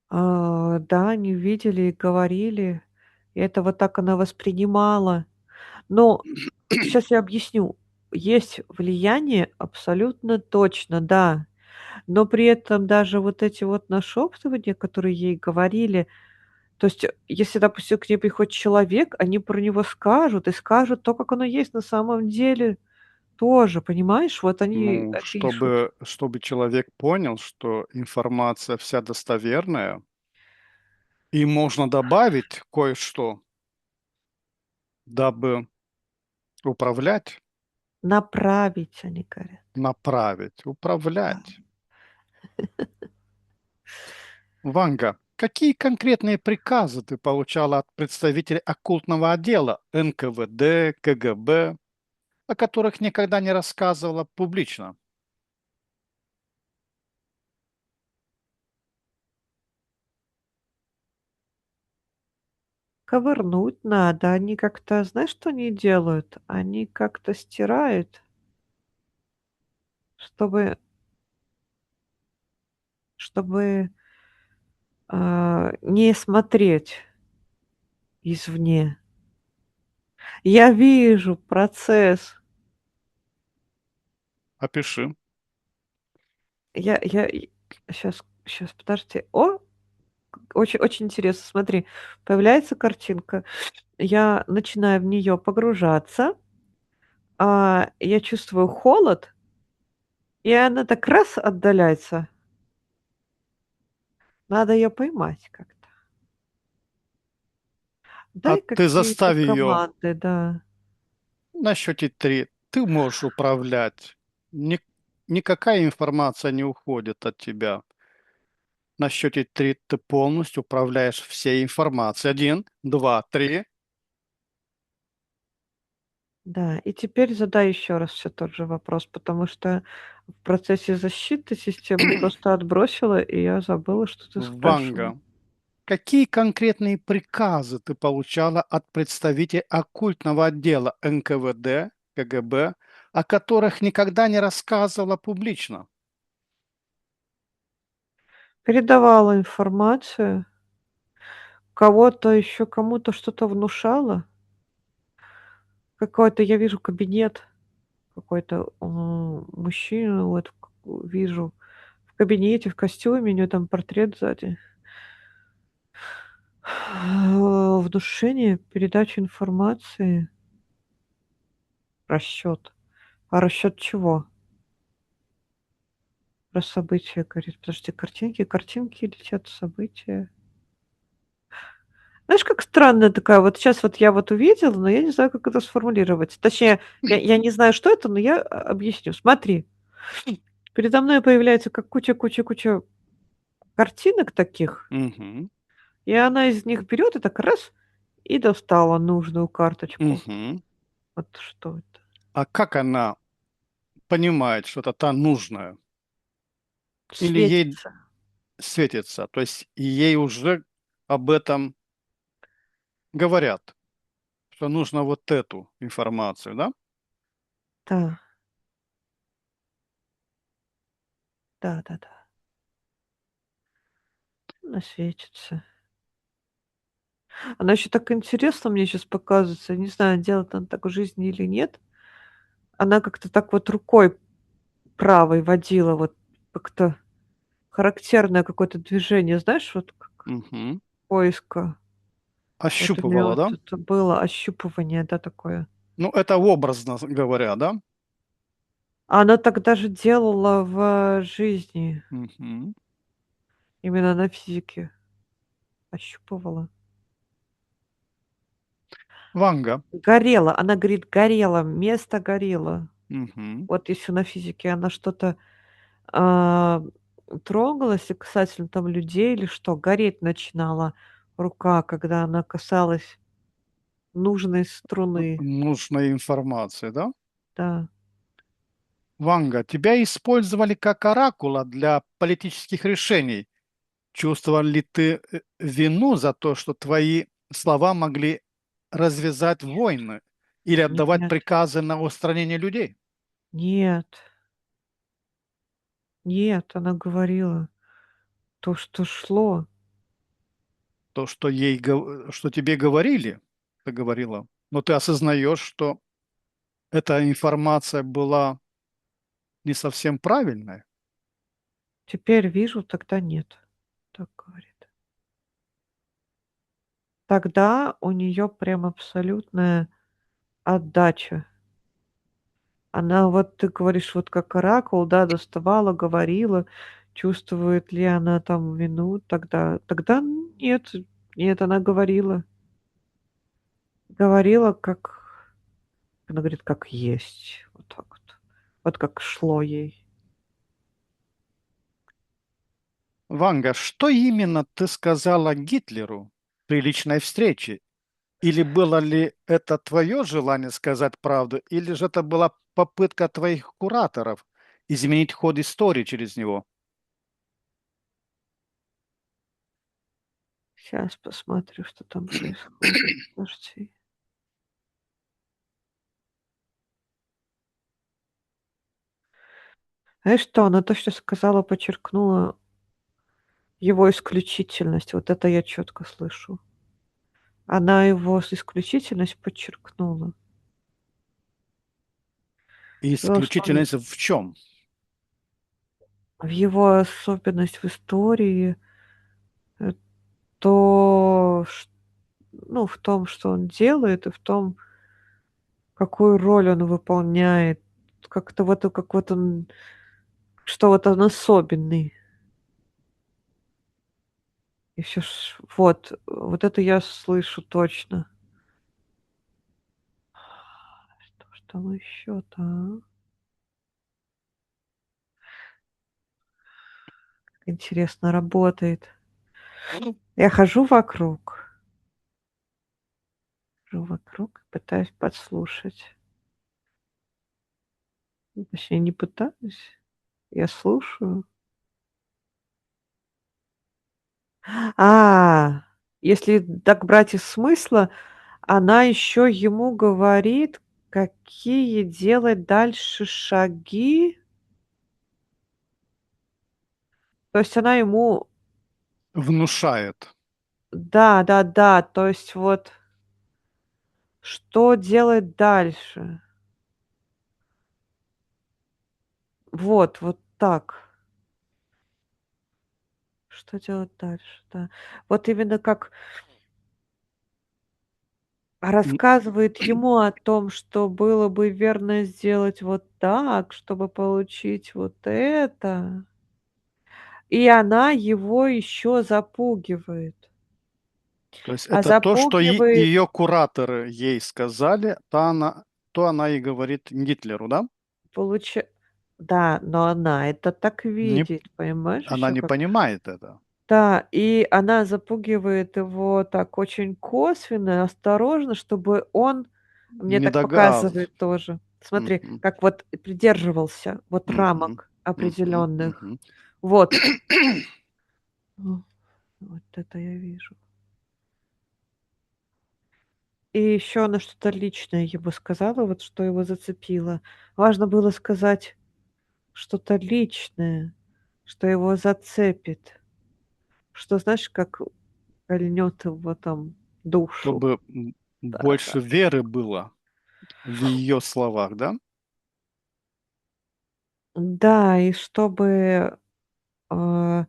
да, они видели и говорили. И это вот так она воспринимала. Но сейчас я объясню. Есть влияние абсолютно точно, да. Но при этом даже вот эти вот нашептывания, которые ей говорили, то есть, если, допустим, к ней приходит человек, они про него скажут и скажут то, как оно есть на самом деле тоже, понимаешь? Вот они Ну, опишут. чтобы человек понял, что информация вся достоверная, и можно добавить кое-что, дабы управлять, Направить, они говорят. направить, Да. управлять. Ванга, какие конкретные приказы ты получала от представителей оккультного отдела НКВД, КГБ, о которых никогда не рассказывала публично? Ковырнуть надо. Они как-то, знаешь, что они делают? Они как-то стирают, чтобы чтобы, не смотреть извне. Я вижу процесс. Опиши. Я сейчас подожди. О, очень очень интересно. Смотри, появляется картинка. Я начинаю в нее погружаться, я чувствую холод, и она так раз отдаляется. Надо ее поймать как-то. А Дай ты какие-то заставь ее команды, да. на счете три. Ты можешь управлять. Никакая информация не уходит от тебя. На счете три ты полностью управляешь всей информацией. Один, два, три. Да, и теперь задай еще раз все тот же вопрос, потому что в процессе защиты система просто отбросила, и я забыла, что ты спрашивал. Ванга, какие конкретные приказы ты получала от представителей оккультного отдела НКВД, КГБ, о которых никогда не рассказывала публично? Передавала информацию, кого-то еще кому-то что-то внушала. Какой-то я вижу кабинет, какой-то, мужчина, вот вижу в кабинете, в костюме, у него там портрет сзади. Внушение, передача информации. Расчет. А расчет чего? Про события говорит. Подожди, картинки летят, события. Знаешь, как странная такая, вот сейчас вот я вот увидела, но я не знаю, как это сформулировать. Точнее, я не знаю, что это, но я объясню. Смотри, передо мной появляется как куча картинок таких, Мгм. и она из них берет и так раз и достала нужную карточку. Мгм. Вот что это? А как она понимает, что это та нужная? Или ей Светится. светится? То есть ей уже об этом говорят, что нужно вот эту информацию, да? Да, да. Она светится. Она еще так интересно мне сейчас показывается. Не знаю, делает она так в жизни или нет. Она как-то так вот рукой правой водила, вот как-то характерное какое-то движение, знаешь, вот как Мгм. поиска. Вот у нее Ощупывала, вот да? это было ощупывание, да, такое. Ну, это образно говоря, да? А она так даже делала в жизни, Мгм. именно на физике ощупывала. Ванга. Горело, она говорит, горело, место горело. Мгм. Вот если на физике она что-то, а, трогалась и касательно там людей или что, гореть начинала рука, когда она касалась нужной струны. Нужной информации, да? Да. Ванга, тебя использовали как оракула для политических решений. Чувствовал ли ты вину за то, что твои слова могли развязать войны или отдавать Нет, приказы на устранение людей? нет, нет, она говорила то, что шло. То, что что тебе говорили, ты говорила, но ты осознаешь, что эта информация была не совсем правильной. Теперь вижу, тогда нет, так говорит. Тогда у нее прям абсолютная отдача. Она, вот ты говоришь, вот как оракул, да, доставала, говорила, чувствует ли она там вину, тогда нет, нет, она говорила. Говорила, как она говорит, как есть. Вот так вот. Вот как шло ей. Ванга, что именно ты сказала Гитлеру при личной встрече? Или было ли это твое желание сказать правду, или же это была попытка твоих кураторов изменить ход истории через него? Сейчас посмотрю, что там происходит. Подожди. Знаешь что, она то, что сказала, подчеркнула его исключительность. Вот это я четко слышу. Она его исключительность подчеркнула. Сказала, что он Исключительность в чем? в его особенность в истории, э, то, ну, в том, что он делает, и в том, какую роль он выполняет. Как-то вот, как вот он, что вот он особенный. И все ж вот это я слышу точно. Что ж там еще-то, а? Интересно работает. Я хожу вокруг, пытаюсь подслушать. Ну, точнее, не пытаюсь, я слушаю. А, если так брать из смысла, она еще ему говорит, какие делать дальше шаги. То есть она ему Внушает. да, то есть вот что делать дальше? Вот так. Что делать дальше, да. Вот именно как Н- рассказывает ему о том, что было бы верно сделать вот так, чтобы получить вот это. И она его еще запугивает. То есть А это то, что запугивает ее кураторы ей сказали, то она и говорит Гитлеру, да? получа Да, но она это так Не, видит, понимаешь, она еще не как. понимает это. Да, и она запугивает его так очень косвенно, осторожно, чтобы он, мне Не так догадывается. показывает тоже. Смотри, Мгм, как вот придерживался вот мгм, рамок мгм, определенных. мгм. Вот. Вот это я вижу. И еще она что-то личное ему сказала, вот что его зацепило. Важно было сказать что-то личное, что его зацепит, что, знаешь, как кольнет его там душу. Чтобы Да-да. больше веры было в ее словах, да? Да, а,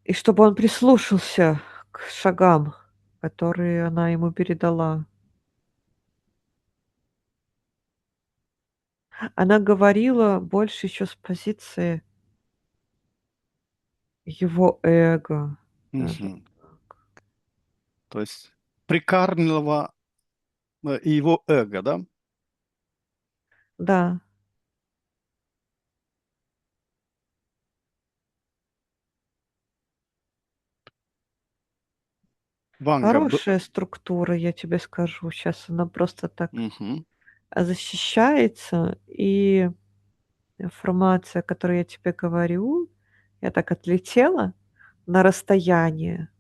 и чтобы он прислушался к шагам, которые она ему передала. Она говорила больше еще с позиции его эго. Надо Мгм. так. То есть прикармливала его эго, да? Да, Ванга. хорошая структура, я тебе скажу. Сейчас она просто так, Мгм. защищается, и информация, которую я тебе говорю, я так отлетела на расстояние.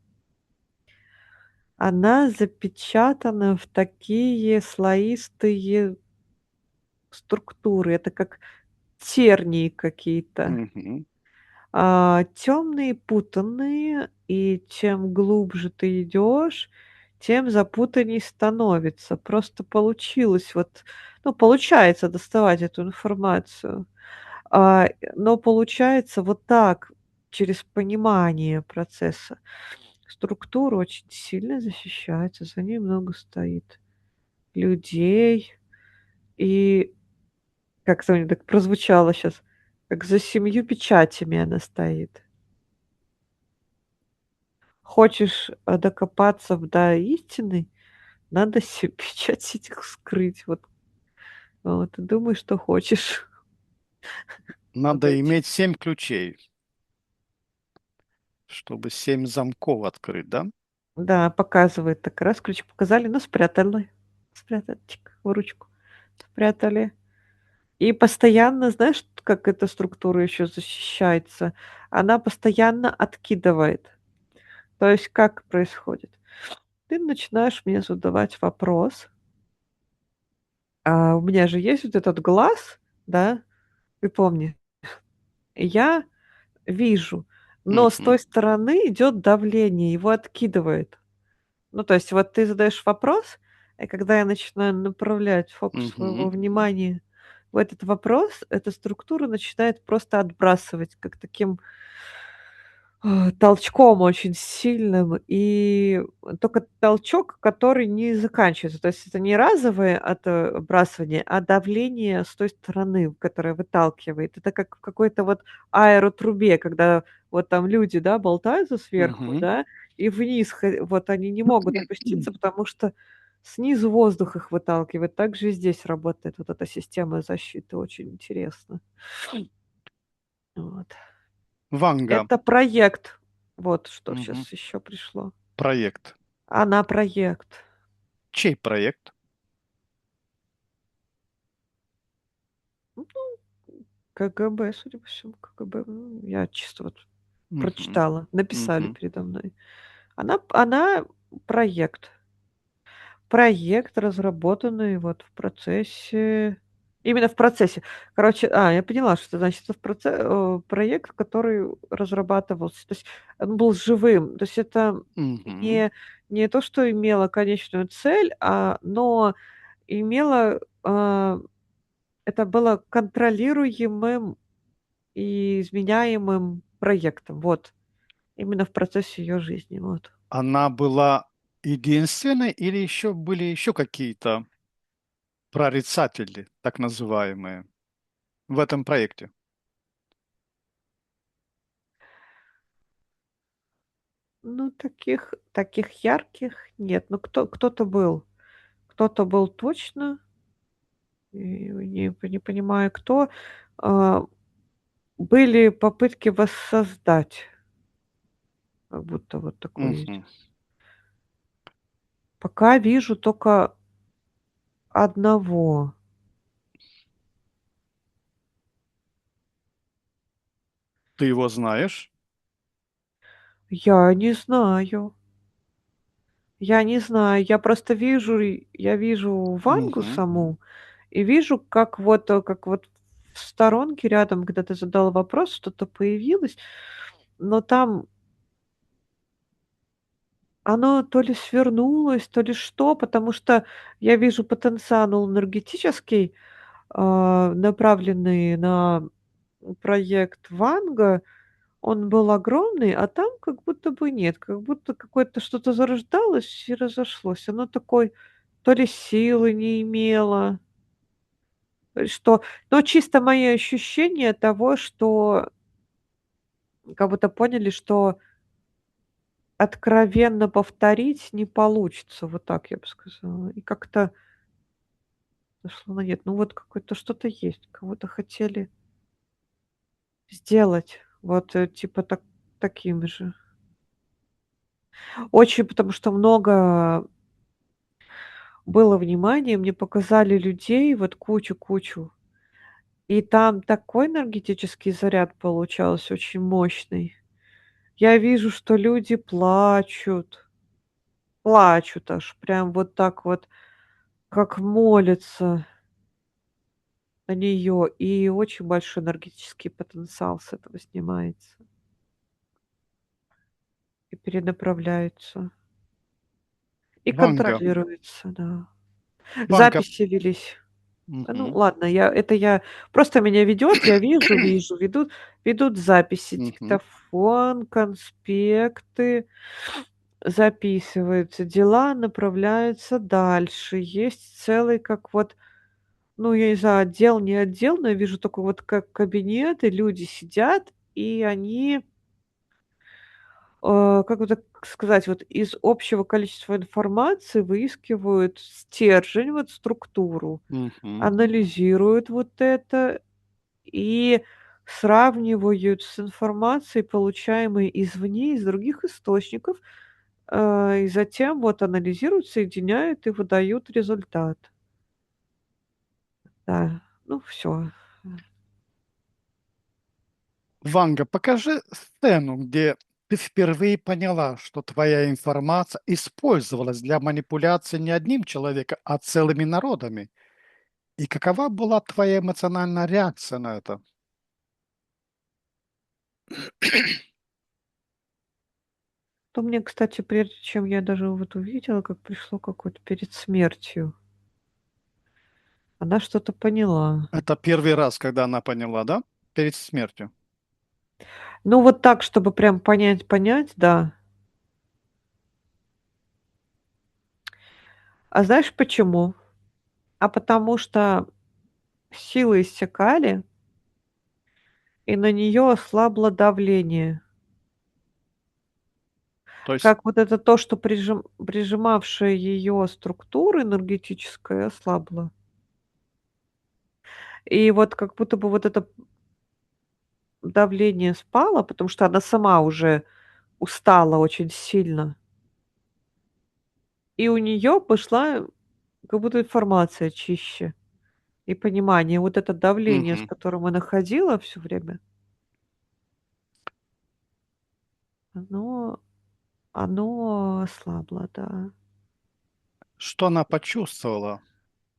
Она запечатана в такие слоистые структуры. Это как тернии какие-то. Мгм. Темные, путанные, и чем глубже ты идешь, тем запутанней становится. Просто получилось вот, ну, получается доставать эту информацию. Но получается вот так, через понимание процесса. Структура очень сильно защищается, за ней много стоит людей. И как-то у неё так прозвучало сейчас, как за 7 печатями она стоит. Хочешь, докопаться до истины, надо 7 печатей этих вскрыть. Вот и думай, что хочешь. Вот Надо эти. иметь 7 ключей, чтобы 7 замков открыть, да? Да, показывает так раз, ключик показали, ну, спрятали. Спрятали, чик, в ручку спрятали. И постоянно, знаешь, как эта структура еще защищается? Она постоянно откидывает. То есть как происходит? Ты начинаешь мне задавать вопрос, у меня же есть вот этот глаз, да, ты помни, я вижу, но с Мгм. той стороны идет давление, его откидывает. Ну, то есть вот ты задаешь вопрос, и когда я начинаю направлять фокус своего Мгм. внимания в этот вопрос, эта структура начинает просто отбрасывать, как таким толчком очень сильным, и только толчок, который не заканчивается. То есть это не разовое отбрасывание, а давление с той стороны, которое выталкивает. Это как в какой-то вот аэротрубе, когда вот там люди, да, болтаются сверху, Мгм. да, и вниз вот они не могут опуститься, потому что снизу воздух их выталкивает. Так же и здесь работает вот эта система защиты. Очень интересно. Вот. Ванга. Это проект. Вот что Мгм. сейчас еще пришло. Проект. Она проект. Чей проект? Ну, КГБ, судя по всему, КГБ. Я чисто вот Мгм. прочитала, написали Мгм. передо мной. Она проект. Проект, разработанный вот в процессе, именно в процессе. Короче, я поняла, что значит. Это проект, который разрабатывался. То есть он был живым. То есть это Мгм. не не то, что имело конечную цель, но имело, это было контролируемым и изменяемым проектом. Вот. Именно в процессе ее жизни. Вот. Она была. единственный или еще были еще какие-то прорицатели, так называемые, в этом проекте? Ну, таких ярких нет. Ну, кто-то был. Кто-то был точно, и не понимаю кто. А, были попытки воссоздать, как будто вот такое есть. Мгм. Пока вижу только одного. Ты его знаешь? Я не знаю. Я не знаю. Я вижу Вангу Мгм. саму и вижу, как вот в сторонке рядом, когда ты задал вопрос, что-то появилось, но там оно то ли свернулось, то ли что, потому что я вижу потенциал энергетический, направленный на проект Ванга. Он был огромный, а там как будто бы нет, как будто какое-то что-то зарождалось и разошлось. Оно такой то ли силы не имело, что но чисто мои ощущения того, что как будто поняли, что откровенно повторить не получится. Вот так я бы сказала. И как-то зашло на нет. Ну, вот какое-то что-то есть. Кого-то хотели сделать вот, типа таким же. Очень, потому что много было внимания, мне показали людей, вот кучу-кучу. И там такой энергетический заряд получался очень мощный. Я вижу, что люди плачут, плачут аж прям вот так вот, как молятся на нее, и очень большой энергетический потенциал с этого снимается и перенаправляется, и Ванга. контролируется, да. Ванга. Записи велись. Ну Мгм. ладно, я просто меня ведет, я вижу, ведут записи, Мгм. диктофон, конспекты, записываются, дела направляются дальше. Есть целый, как вот, ну, я не знаю, отдел, не отдел, но я вижу такой вот как кабинет, и люди сидят, и они, как бы так сказать, вот из общего количества информации выискивают стержень, вот структуру, Мгм. анализируют вот это и сравнивают с информацией, получаемой извне, из других источников, и затем вот анализируют, соединяют и выдают результат. Да, ну все. Ванга, покажи сцену, где ты впервые поняла, что твоя информация использовалась для манипуляции не одним человеком, а целыми народами. И какова была твоя эмоциональная реакция на это? То мне, кстати, прежде чем я даже вот увидела, как пришло какое-то перед смертью, она что-то поняла. Это первый раз, когда она поняла, да? Перед смертью. Ну, вот так, чтобы прям понять, да. А знаешь почему? А потому что силы иссякали, и на нее ослабло давление. То есть, Как вот это то, что прижимавшая ее структура энергетическая ослабла. И вот как будто бы вот это давление спало, потому что она сама уже устала очень сильно. И у нее пошла как будто информация чище и понимание. Вот это давление, с мгм. которым она ходила все время, оно оно ослабло, да. Что она почувствовала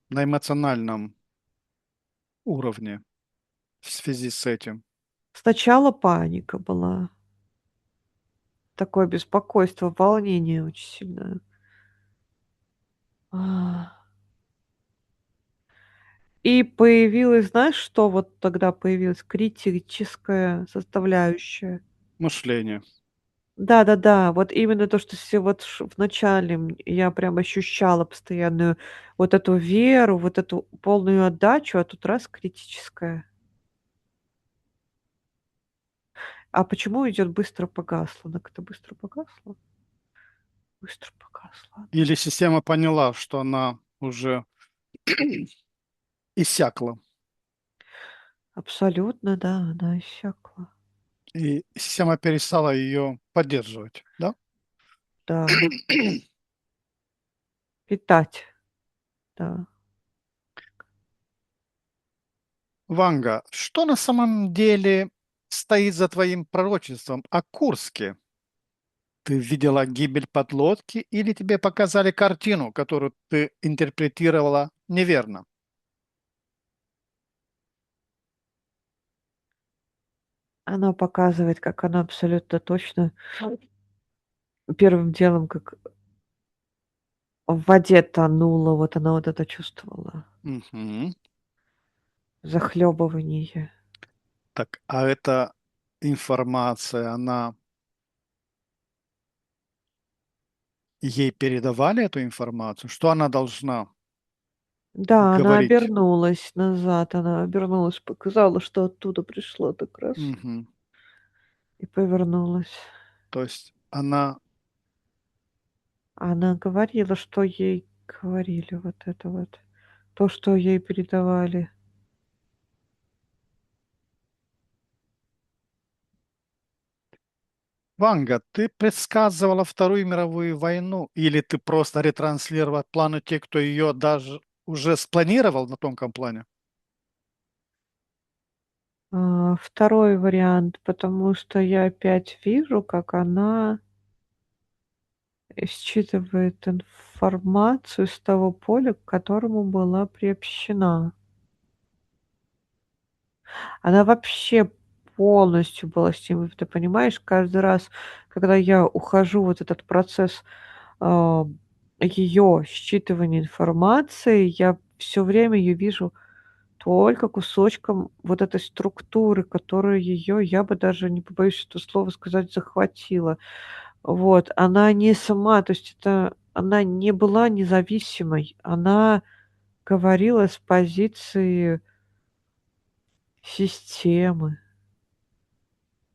на эмоциональном уровне в связи с этим? Сначала паника была, такое беспокойство, волнение очень сильное. А. И появилось, знаешь, что вот тогда появилась критическая составляющая. Мышление. Да-да-да, вот именно то, что все вот в начале я прям ощущала постоянную вот эту веру, вот эту полную отдачу, а тут раз критическая. А почему идет быстро погасло? Так это быстро погасло? Быстро погасло. Или система поняла, что она уже иссякла, Абсолютно, да, она иссякла. и система перестала ее поддерживать, да? Да, питать, да. Ванга, что на самом деле стоит за твоим пророчеством о Курске? Ты видела гибель подлодки или тебе показали картину, которую ты интерпретировала неверно? Она показывает, как она абсолютно точно первым делом, как в воде тонула, вот она вот это чувствовала. Мгм. Захлебывание. Так, а эта информация, она ей передавали эту информацию? Что она должна Да, она говорить? обернулась назад, она обернулась, показала, что оттуда пришла так раз Мгм. и повернулась. То есть она, Она говорила, что ей говорили, вот это вот, то, что ей передавали. Ванга, ты предсказывала Вторую мировую войну или ты просто ретранслировала планы те, кто ее даже уже спланировал на тонком плане? 2 вариант, потому что я опять вижу, как она считывает информацию с того поля, к которому была приобщена. Она вообще полностью была с ним. Ты понимаешь, каждый раз, когда я ухожу, вот этот процесс, а, её считывания информации, я все время ее вижу только кусочком вот этой структуры, которая ее, я бы даже не побоюсь этого слова сказать, захватила. Вот. Она не сама, то есть это она не была независимой, она говорила с позиции системы.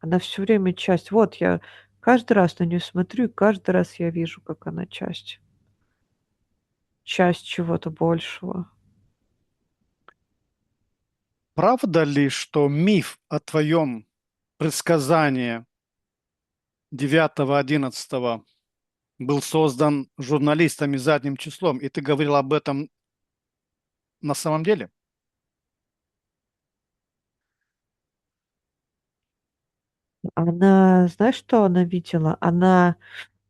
Она все время часть. Вот я каждый раз на нее смотрю, и каждый раз я вижу, как она часть чего-то большего. Правда ли, что миф о твоем предсказании 9-11 был создан журналистами задним числом, и ты говорил об этом на самом деле? Она, знаешь, что она видела?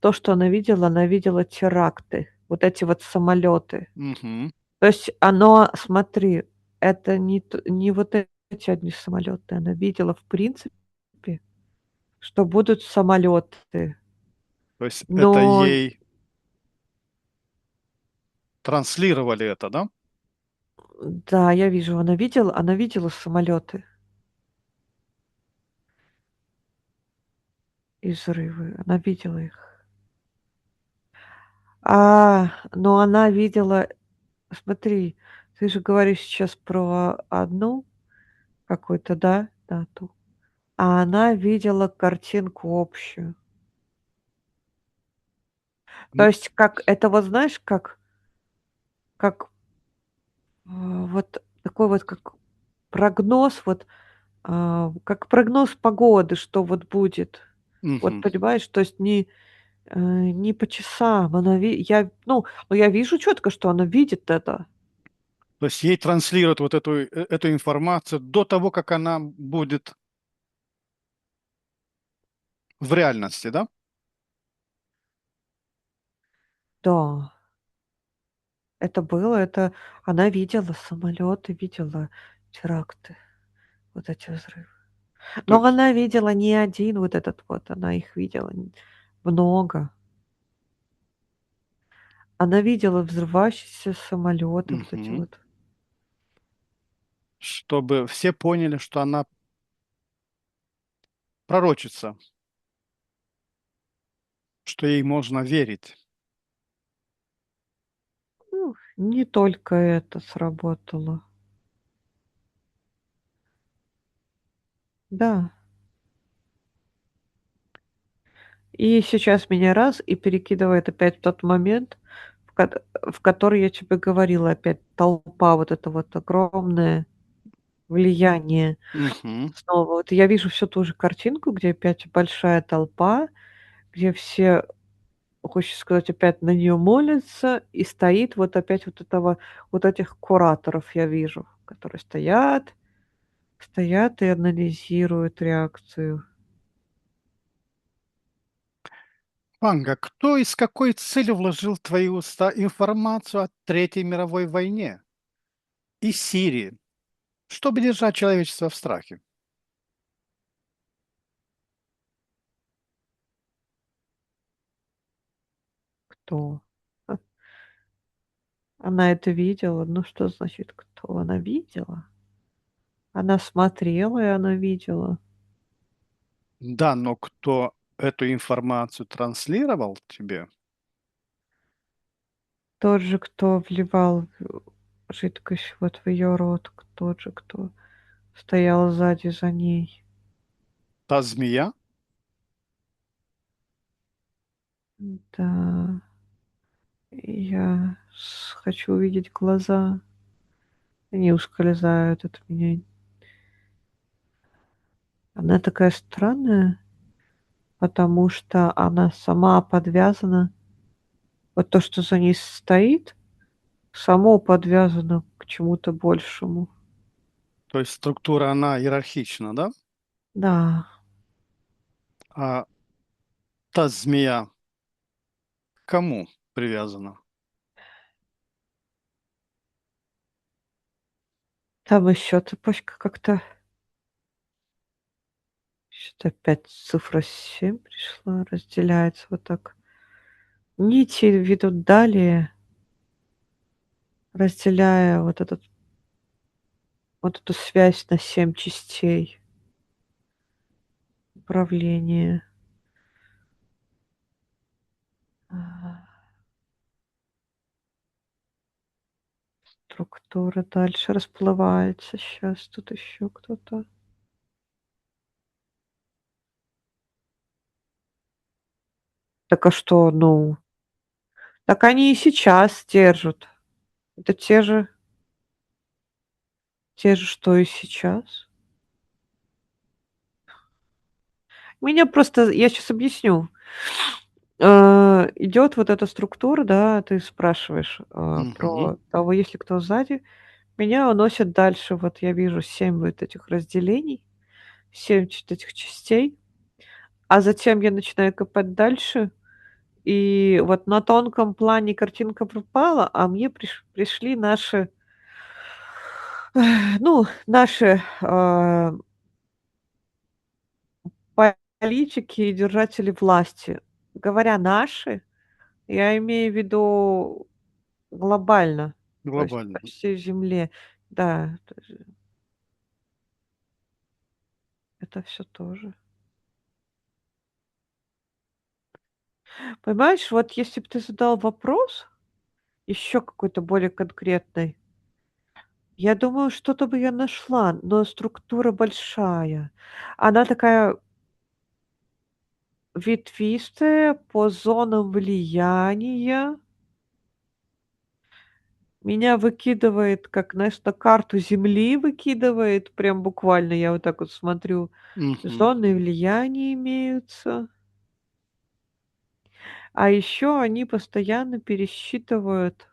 То, что она видела теракты, вот эти вот самолеты. Мгм. То есть оно, смотри, это не вот эти одни самолеты. Она видела, в принципе, что будут самолеты. То есть это Но ей транслировали это, да? да, я вижу, она видела самолеты и взрывы. Она видела их. Но она видела, смотри, ты же говоришь сейчас про одну какую-то, да, дату, а она видела картинку общую. То М, есть как это вот знаешь, как, вот такой вот как прогноз, вот, как прогноз погоды, что вот будет. Вот мгм. понимаешь, то есть не по часам, она ви я, ну, я вижу четко, что она видит это. То есть ей транслируют вот эту информацию до того, как она будет в реальности, да? Да, это было, это она видела самолеты, видела теракты, вот эти взрывы. То Но есть, она видела не один вот этот вот, она их видела много. Она видела взрывающиеся самолеты, вот эти мгм. вот. Чтобы все поняли, что она пророчица. что ей можно верить. Ну, не только это сработало. Да. И сейчас меня раз и перекидывает опять в тот момент, в который я тебе говорила опять. Толпа, вот это вот огромное влияние. Мгм. Снова вот я вижу всю ту же картинку, где опять большая толпа, где все, хочется сказать, опять на нее молятся, и стоит вот опять вот этих кураторов я вижу, которые стоят и анализируют реакцию. Ванга, кто и с какой целью вложил в твои уста информацию о Третьей мировой войне и Сирии, чтобы держать человечество в страхе? Кто? А, Она это видела? Ну, что значит кто? Она видела? Она смотрела, и она видела. Да, но кто эту информацию транслировал тебе? Тот же, кто вливал жидкость вот в ее рот, тот же, кто стоял сзади за ней. Та змея? Да, хочу увидеть глаза. Они ускользают от меня. Она такая странная, потому что она сама подвязана. Вот то, что за ней стоит, само подвязано к чему-то большему. То есть структура, она иерархична, да? Да, А та змея к кому привязана? там еще цепочка как-то. Что-то опять цифра 7 пришла, разделяется вот так. Нити ведут далее, разделяя вот эту связь на 7 частей управления. А, Структура дальше расплывается. Сейчас тут еще кто-то. Так а что, ну, так они и сейчас держат. Это те же, что и сейчас. Меня просто я сейчас объясню. Идет вот эта структура, да, ты спрашиваешь, Мгм. про того, есть ли кто сзади. Меня уносит дальше. Вот я вижу 7 вот этих разделений, 7 этих частей, а затем я начинаю копать дальше, и вот на тонком плане картинка пропала, а мне пришли наши, политики и держатели власти. Говоря "наши", я имею в виду глобально, то есть Глобально. по всей земле. Да, то есть это все тоже. Понимаешь, вот если бы ты задал вопрос еще какой-то более конкретный, я думаю, что-то бы я нашла, но структура большая. Она такая ветвистая по зонам влияния. Меня выкидывает, как, знаешь, на карту Земли выкидывает, прям буквально. Я вот так вот смотрю, Мгм. зоны влияния имеются. А еще они постоянно пересчитывают.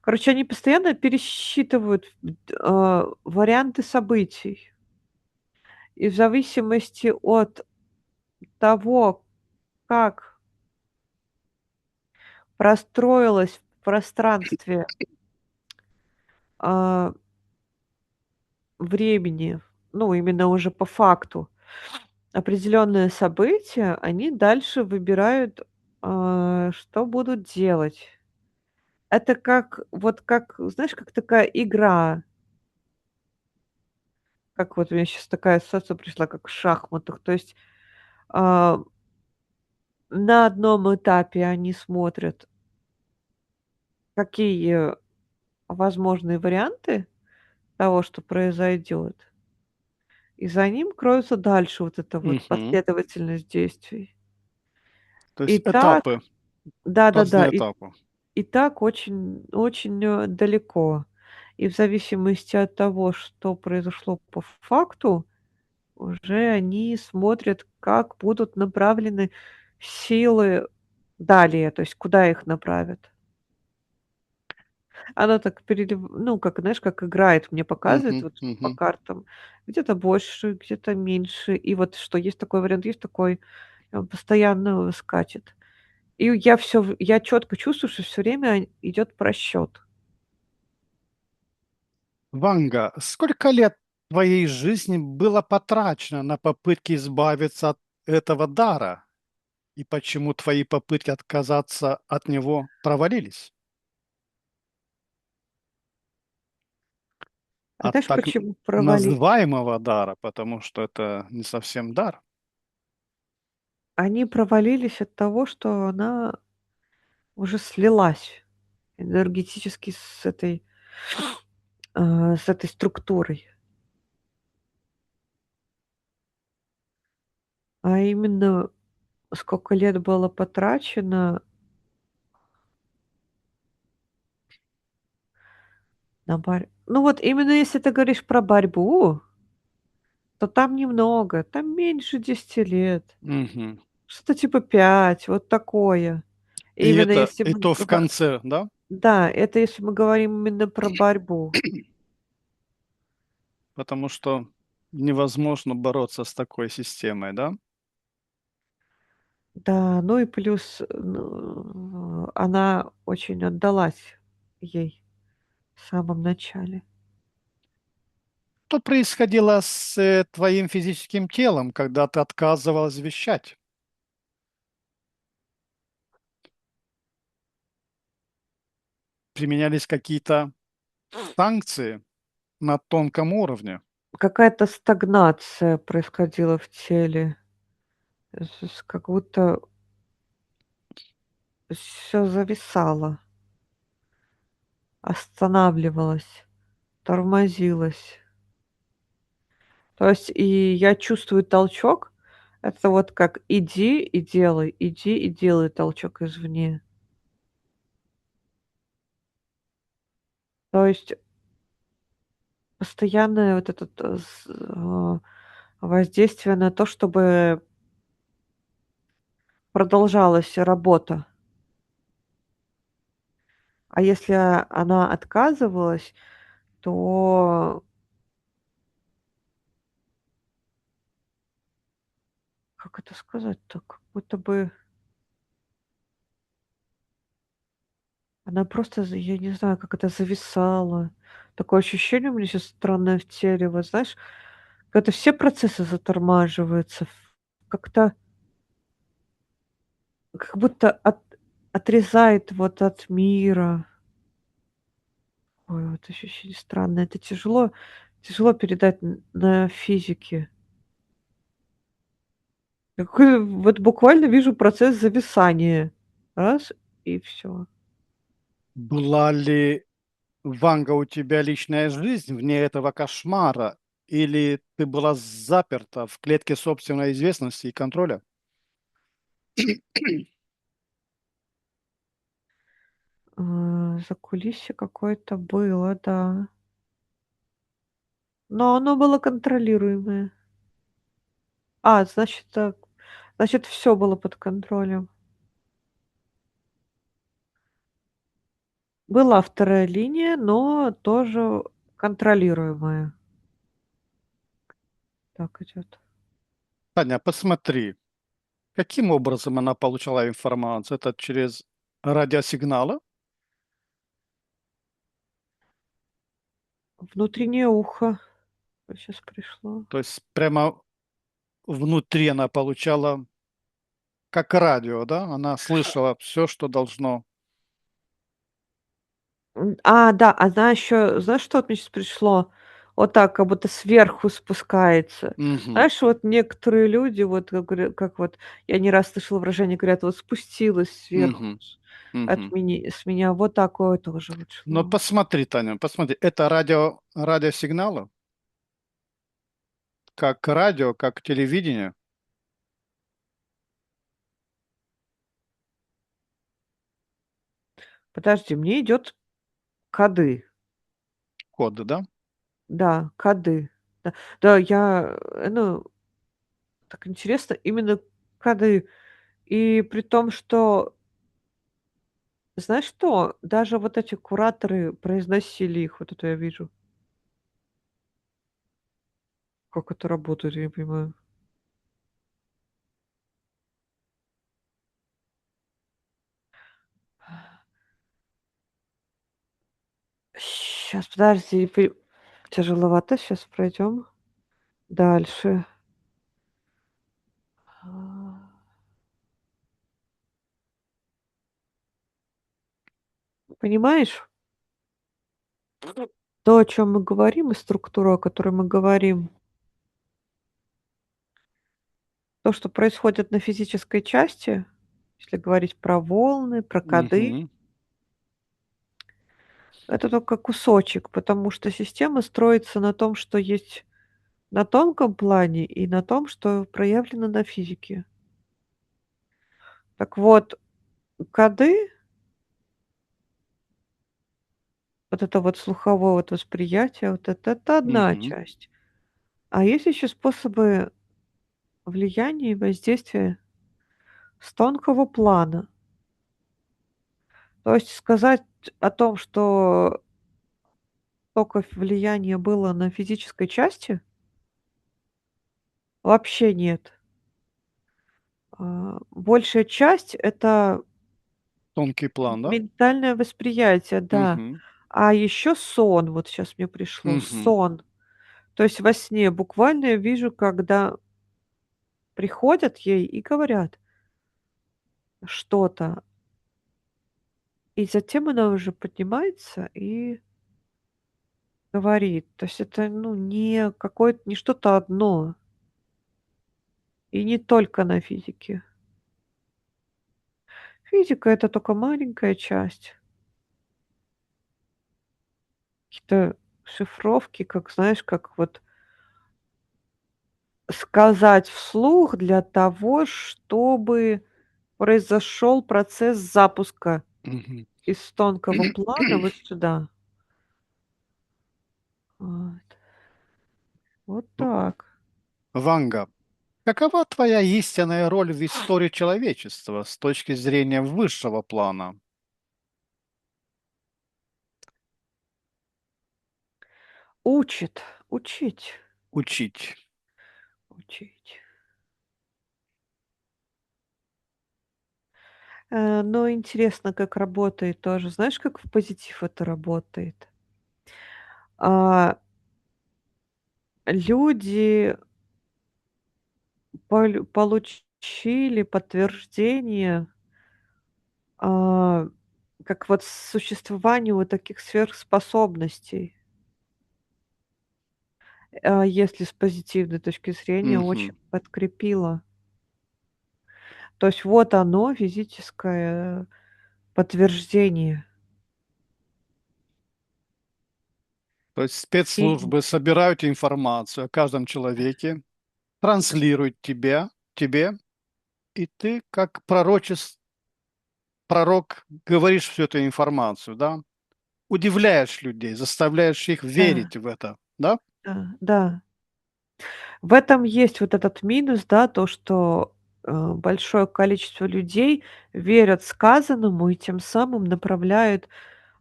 Короче, они постоянно пересчитывают варианты событий. И в зависимости от того, как простроилось в пространстве, а, времени, ну, именно уже по факту, определенные события, они дальше выбирают, что будут делать. Это как, знаешь, как такая игра. Как вот у меня сейчас такая ассоциация пришла, как в шахматах. То есть, а, на одном этапе они смотрят, какие возможные варианты того, что произойдет, и за ним кроется дальше вот эта вот Мгм. последовательность действий. То И есть так этапы, да-да-да, разные и этапы. и так очень очень, далеко. И в зависимости от того, что произошло по факту, уже они смотрят, как будут направлены силы далее, то есть куда их направят. Она так ну, как, знаешь, как играет, мне показывает Мгм, вот по мгм. картам. Где-то больше, где-то меньше. И вот что есть такой вариант, есть такой, и он постоянно скачет. И я четко чувствую, что все время идет просчет. Ванга, сколько лет твоей жизни было потрачено на попытки избавиться от этого дара? И почему твои попытки отказаться от него провалились? А От знаешь, так почему провалились? называемого дара, потому что это не совсем дар. Они провалились от того, что она уже слилась энергетически с этой структурой. А именно сколько лет было потрачено ну вот именно если ты говоришь про борьбу, то там немного, там меньше 10 лет, Мгм. что-то типа 5, вот такое. И Именно это если и мы то в конце, да? да, это если мы говорим именно про борьбу. Потому что невозможно бороться с такой системой, да? Да, ну и плюс, ну, она очень отдалась ей в самом начале. Что происходило с твоим физическим телом, когда ты отказывалась вещать? Применялись какие-то санкции на тонком уровне? Какая-то стагнация происходила в теле, как будто все зависало, останавливалось, тормозилось. То есть и я чувствую толчок. Это вот как иди и делай толчок извне. То есть постоянное вот этот, воздействие на то, чтобы продолжалась работа. А если она отказывалась, то, как это сказать-то, как будто бы она просто, я не знаю, как это зависала. Такое ощущение у меня сейчас странное в теле. Вот знаешь, когда все процессы затормаживаются, как-то как будто отрезает вот от мира. Ой, вот ощущение странное. Это тяжело передать на физике. Вот буквально вижу процесс зависания. Раз- и все. Была ли, Ванга, у тебя личная жизнь вне этого кошмара? Или ты была заперта в клетке собственной известности и контроля? Закулисье какое-то было, да. Но оно было контролируемое. Значит так. Значит, все было под контролем. Была вторая линия, но тоже контролируемая. Так идет. Таня, посмотри, каким образом она получала информацию? Это через радиосигналы? Внутреннее ухо. Сейчас пришло. То есть прямо внутри она получала, как радио, да? Она слышала все, что должно. Да, она еще знаешь, что вот мне сейчас пришло? Вот так, как будто сверху спускается. Мгм. Знаешь, вот некоторые люди, вот как вот я не раз слышала выражение, говорят: "Вот спустилась сверху Мгм. Мгм. с меня". Вот такое тоже вот Но шло. посмотри, Таня, посмотри, это радиосигналы, как радио, как телевидение, Подожди, мне идет коды. коды, да? Да, коды. Да, да, ну, так интересно, именно коды. И при том, что, знаешь что, даже вот эти кураторы произносили их, вот это я вижу. Как это работает, я не понимаю. Сейчас, подожди, тяжеловато. Сейчас пройдем дальше. А, понимаешь, то, о чем мы говорим, и структура, о которой мы говорим, то, что происходит на физической части, если говорить про волны, про коды, Мгм. это только кусочек, потому что система строится на том, что есть на тонком плане и на том, что проявлено на физике. Так вот, коды, вот это вот слуховое вот восприятие, вот это одна Мгм. часть. А есть еще способы влияния и воздействия с тонкого плана. То есть сказать о том, что тока влияние было на физической части, вообще нет. Большая часть — это Тонкий план, да? ментальное восприятие, да. Мгм. А еще сон, вот сейчас мне пришло, Мгм. сон. То есть во сне буквально я вижу, когда приходят ей и говорят что-то, и затем она уже поднимается и говорит. То есть это, ну, не какое-то, не что-то одно, и не только на физике. Физика — это только маленькая часть. Какие-то шифровки, как, знаешь, как вот сказать вслух для того, чтобы произошел процесс запуска Мгм. из тонкого плана вот сюда. Вот. Вот так. Ванга, какова твоя истинная роль в истории человечества с точки зрения высшего плана? Учит, учить, Учить. учить. Но интересно, как работает тоже. Знаешь, как в позитив это работает? А, люди получили подтверждение, а, как вот существованию вот таких сверхспособностей, если с позитивной точки зрения, очень Мгм. подкрепило. То есть вот оно, физическое подтверждение. То есть И спецслужбы собирают информацию о каждом человеке, транслируют тебе, и ты как пророк говоришь всю эту информацию, да? Удивляешь людей, заставляешь их да, верить в это, да? да, да. В этом есть вот этот минус, да, то, что, большое количество людей верят сказанному и тем самым направляют,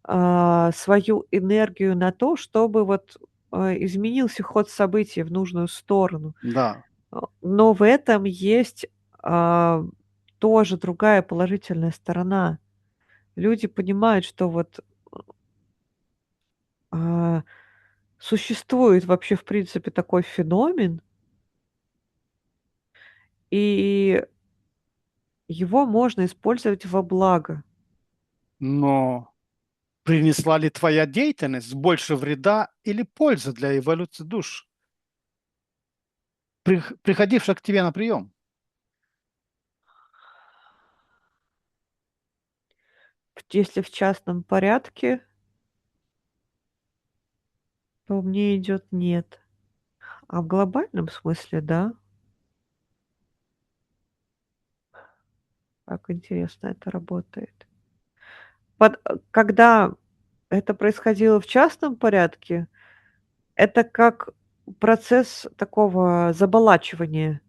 свою энергию на то, чтобы вот, изменился ход событий в нужную сторону. Да. Но в этом есть, а, тоже другая положительная сторона. Люди понимают, что вот, а, существует вообще, в принципе, такой феномен, и его можно использовать во благо. Но Принесла ли твоя деятельность больше вреда или пользы для эволюции душ, приходивших к тебе на прием? Если в частном порядке, то мне идет нет. А в глобальном смысле, да. Как интересно это работает. Когда это происходило в частном порядке, это как процесс такого заболачивания,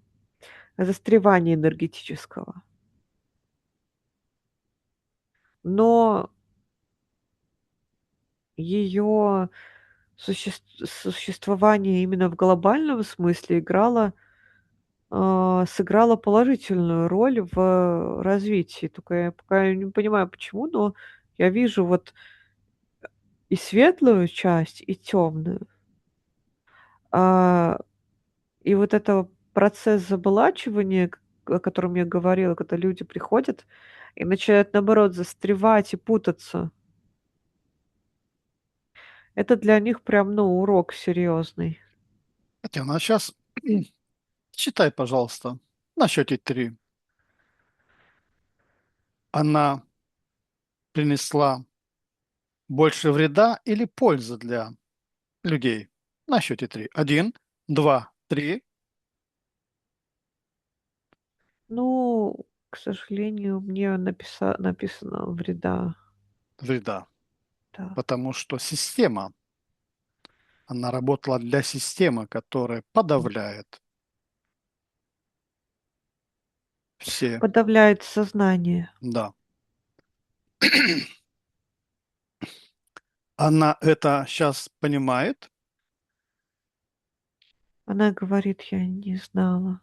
застревания энергетического. Но ее существование именно в глобальном смысле сыграло положительную роль в развитии. Только я пока не понимаю, почему, но я вижу вот и светлую часть, и темную. А, и вот это процесс заболачивания, о котором я говорила, когда люди приходят и начинают, наоборот, застревать и путаться, это для них прям, ну, урок серьезный. Татьяна, а сейчас считай, пожалуйста, на счете 3. Она принесла больше вреда или пользы для людей? На счете 3. 1, 2, 3. Ну, к сожалению, мне написано вреда, Вреда. да. Потому что система, она работала для системы, которая подавляет все. Подавляет сознание. Да. Она это сейчас понимает. Она говорит: "Я не знала,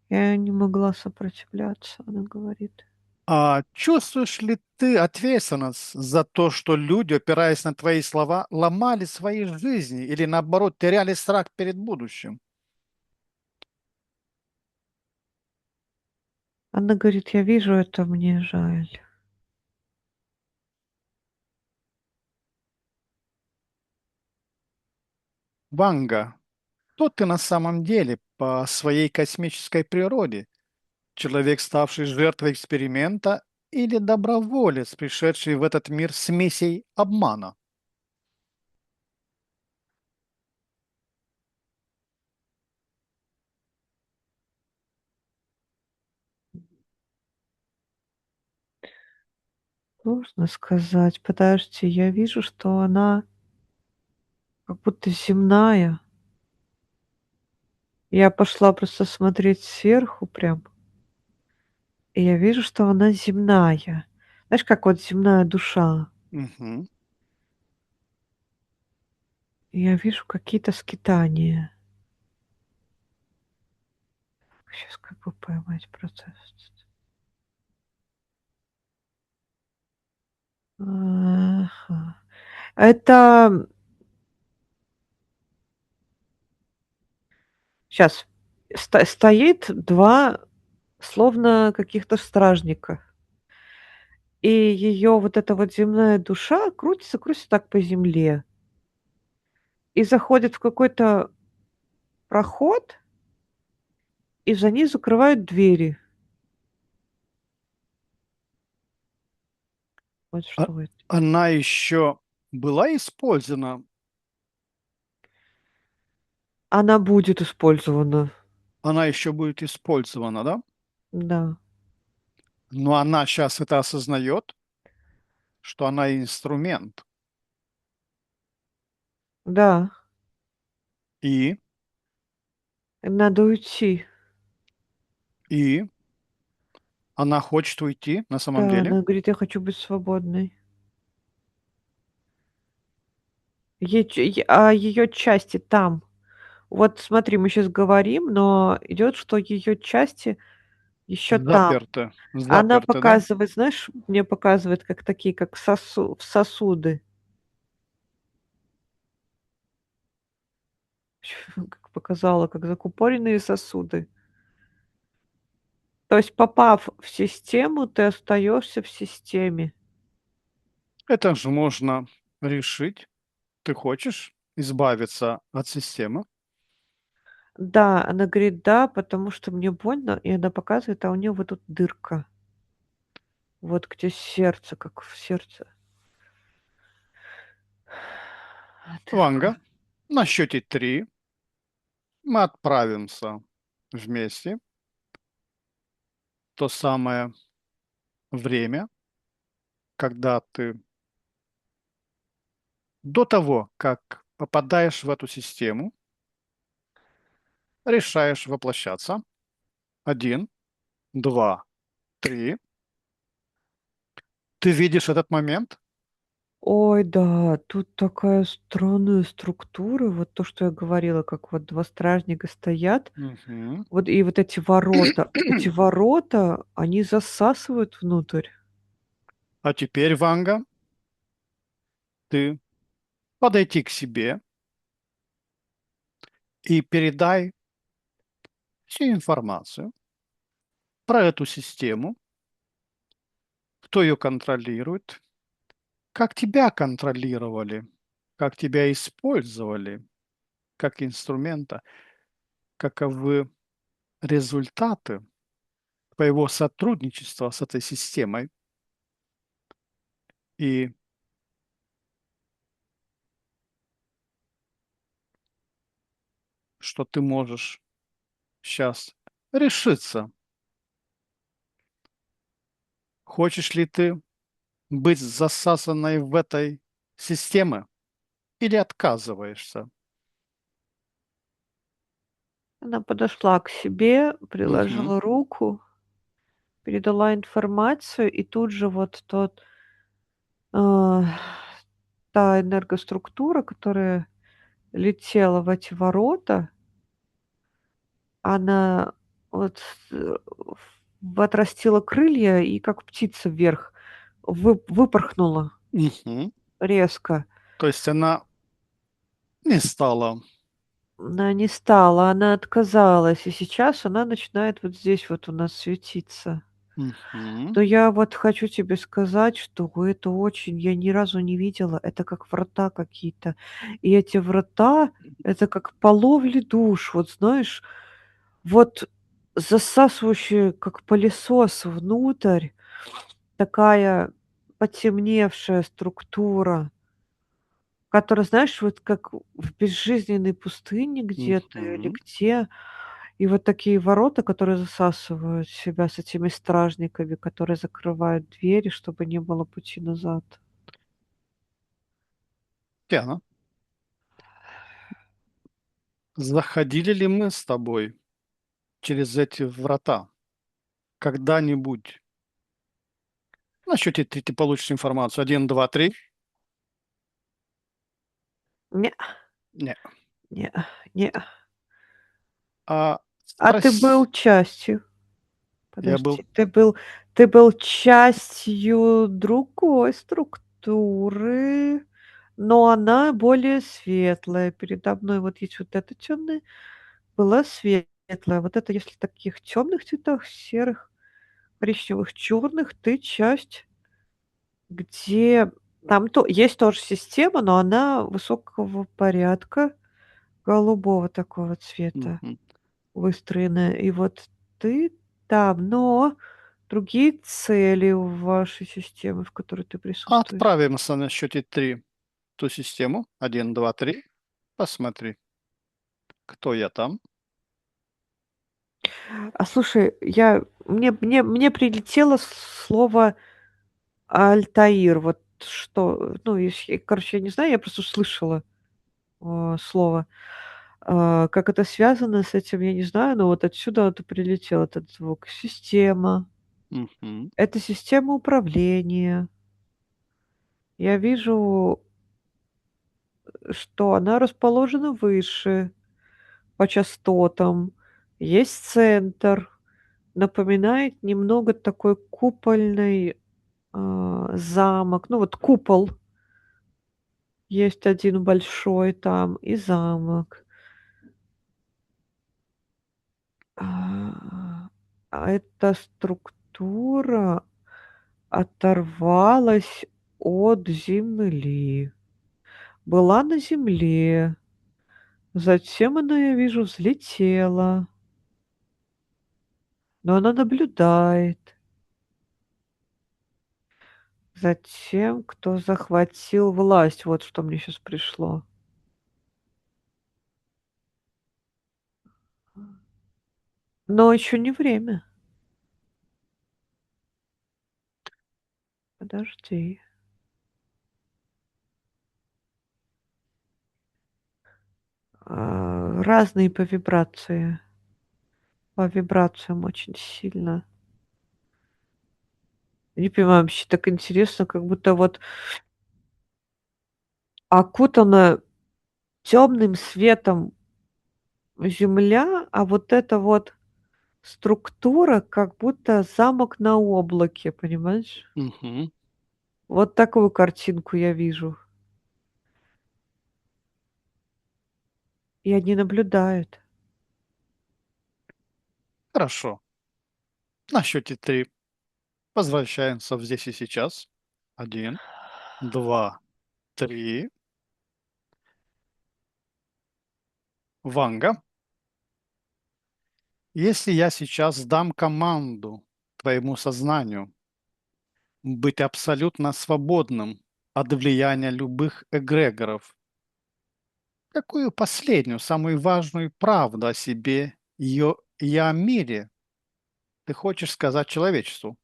я не могла сопротивляться", она говорит. А чувствуешь ли ты ответственность за то, что люди, опираясь на твои слова, ломали свои жизни или, наоборот, теряли страх перед будущим? Она говорит: "Я вижу это, мне жаль". Ванга, кто ты на самом деле по своей космической природе? Человек, ставший жертвой эксперимента, или доброволец, пришедший в этот мир смесей обмана? Сложно сказать. Подожди, я вижу, что она как будто земная. Я пошла просто смотреть сверху прям, и я вижу, что она земная. Знаешь, как вот земная душа. Мгм. И я вижу какие-то скитания. Сейчас как бы поймать процесс. Ага. Это сейчас стоит 2 словно каких-то стражника. И ее вот эта вот земная душа крутится, крутится так по земле и заходит в какой-то проход, и за ней закрывают двери. Вот А- что это. Она еще была использована, Она будет использована. она еще будет использована, да? Да. Но она сейчас это осознает, что она инструмент. Да. И, Надо уйти. и она хочет уйти на самом Да, деле. она говорит: "Я хочу быть свободной". Ее части там. Вот смотри, мы сейчас говорим, но идет, что ее части еще там. Заперто, Она заперто, да? показывает, знаешь, мне показывает, как такие, как сосуды. Как показала, как закупоренные сосуды. То есть, попав в систему, ты остаешься в системе. Это же можно решить. Ты хочешь избавиться от системы? Да, она говорит: "Да, потому что мне больно". И она показывает, а у нее вот тут дырка. Вот где сердце, как в сердце. Дырка. Ванга, на счете 3 мы отправимся вместе в то самое время, когда ты до того, как попадаешь в эту систему, решаешь воплощаться. Один, 2, 3. Ты видишь этот момент? Ой, да, тут такая странная структура. Вот то, что я говорила, как вот 2 стражника стоят. Мгм. Вот и вот эти ворота, они засасывают внутрь. А теперь, Ванга, ты подойти к себе и передай всю информацию про эту систему, кто ее контролирует, как тебя контролировали, как тебя использовали как инструмента, каковы результаты твоего сотрудничества с этой системой и что ты можешь сейчас решиться. Хочешь ли ты быть засасанной в этой системе или отказываешься? Она подошла к себе, Мгм. приложила руку, передала информацию, и тут же вот а, та энергоструктура, которая летела в эти ворота, она вот отрастила крылья и как птица вверх выпорхнула Мгм. резко. То есть она не стала. Она не стала, она отказалась, и сейчас она начинает вот здесь вот у нас светиться. Мгм. Но я вот хочу тебе сказать, что это очень я ни разу не видела, это как врата какие-то. И эти врата — это как по ловле душ, вот знаешь, вот засасывающие, как пылесос внутрь, такая потемневшая структура, которая, знаешь, вот как в безжизненной пустыне где-то или Мгм. где. И вот такие ворота, которые засасывают себя с этими стражниками, которые закрывают двери, чтобы не было пути назад. Диана, заходили ли мы с тобой через эти врата когда-нибудь? На счете 3 ты получишь информацию. Один, 2, 3. Не, Не. не, не. А А ты был спрос частью, я был подожди, ты был частью другой структуры, но она более светлая. Передо мной вот есть вот эта темная, была светлая. Вот это если в таких темных цветах, серых, коричневых, черных, ты часть, где там есть тоже система, но она высокого порядка, голубого такого цвета Мгм. выстроенная. И вот ты там, но другие цели у вашей системы, в которой ты присутствуешь. Отправимся на счете 3 ту систему. Один, 2, 3. Посмотри, кто я там. А слушай, мне прилетело слово "Альтаир". Вот что, ну, короче, я не знаю, я просто услышала, слово. Как это связано с этим, я не знаю, но вот отсюда вот и прилетел этот звук. Система. Мгм. Это система управления. Я вижу, что она расположена выше по частотам. Есть центр. Напоминает немного такой купольный, замок. Ну, вот купол есть один большой там и замок. А эта структура оторвалась от земли. Была на земле. Затем она, я вижу, взлетела. Но она наблюдает за тем, кто захватил власть. Вот что мне сейчас пришло. Но еще не время. Подожди. Разные по вибрации. По вибрациям очень сильно. Не понимаю, вообще так интересно, как будто вот окутана темным светом земля, а вот эта вот структура, как будто замок на облаке, понимаешь? Мгм. Вот такую картинку я вижу. И они наблюдают. Хорошо. На счете 3 возвращаемся в здесь и сейчас. Один, 2, 3. Ванга, если я сейчас дам команду твоему сознанию быть абсолютно свободным от влияния любых эгрегоров, какую последнюю, самую важную правду о себе и о мире ты хочешь сказать человечеству?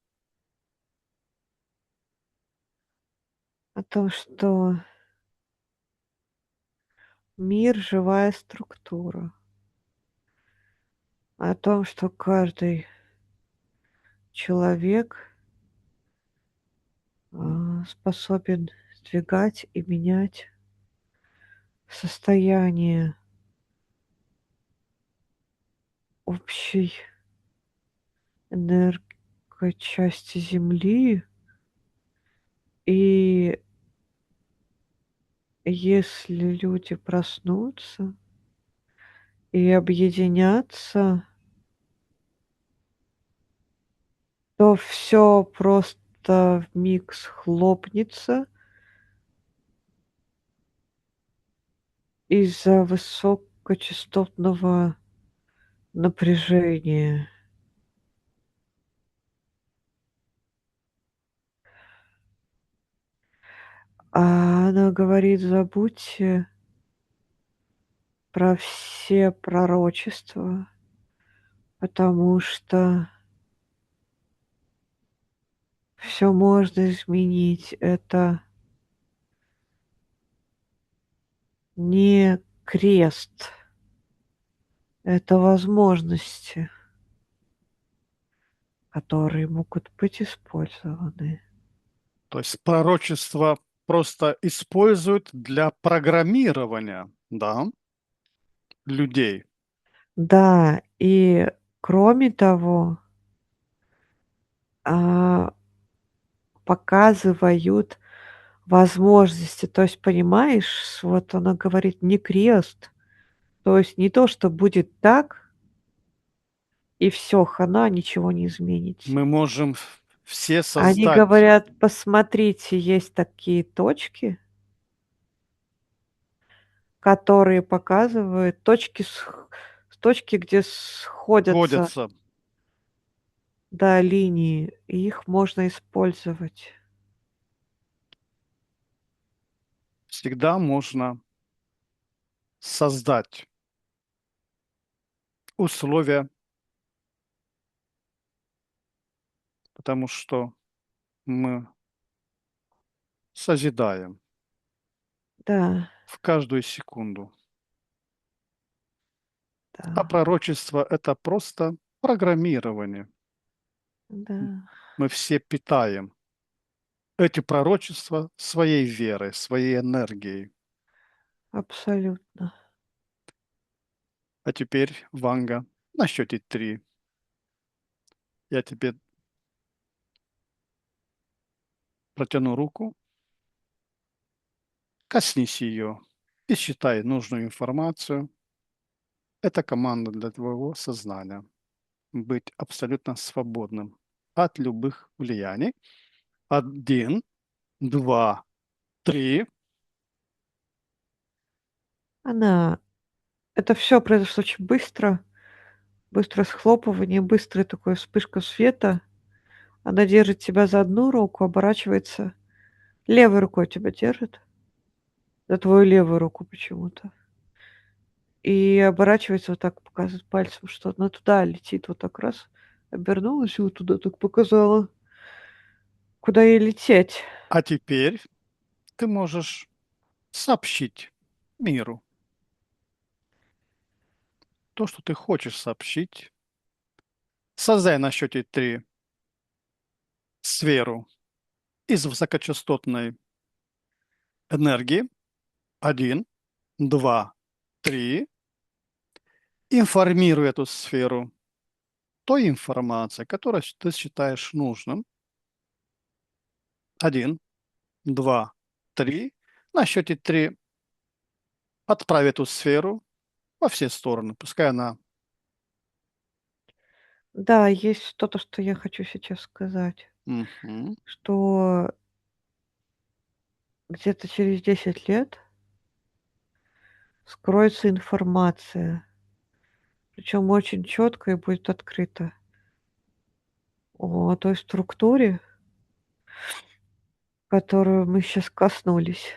О том, что мир — живая структура. О том, что каждый человек способен сдвигать и менять состояние общей энергочасти Земли. И если люди проснутся и объединятся, то все просто вмиг схлопнется из-за высокочастотного напряжения. А она говорит: забудьте про все пророчества, потому что все можно изменить. Это не крест, это возможности, которые могут быть использованы. То есть пророчество просто используют для программирования, да, людей. Да, и кроме того, а, показывают возможности. То есть, понимаешь, вот она говорит: "Не крест". То есть не то, что будет так, и все хана, ничего не изменится. Мы можем все Они создать. говорят: "Посмотрите, есть такие точки, которые показывают точки, где сходятся, Сходятся. да, линии, и их можно использовать". Всегда можно создать условия, потому что мы созидаем Да, в каждую секунду. А да, пророчество — это просто программирование. да, Мы все питаем эти пророчества своей верой, своей энергией. абсолютно. А теперь, Ванга, на счете 3 я тебе протяну руку, коснись ее и считай нужную информацию. Это команда для твоего сознания. Быть абсолютно свободным от любых влияний. Один, два, три. Она это все произошло очень быстро. Быстрое схлопывание, быстрая такая вспышка света. Она держит тебя за одну руку, оборачивается. Левой рукой тебя держит. За твою левую руку почему-то. И оборачивается, вот так показывает пальцем, что она туда летит. Вот так раз обернулась и вот туда так показала, куда ей лететь. А теперь ты можешь сообщить миру то, что ты хочешь сообщить. Создай на счете три сферу из высокочастотной энергии. Один, два, три. Информируй эту сферу той информацией, которую ты считаешь нужным. Один, два, три. На счете три отправь эту сферу во все стороны. Пускай она... Да, есть что-то, что я хочу сейчас сказать, Мгм. что где-то через 10 лет скроется информация, причем очень четко и будет открыто о той структуре, которую мы сейчас коснулись.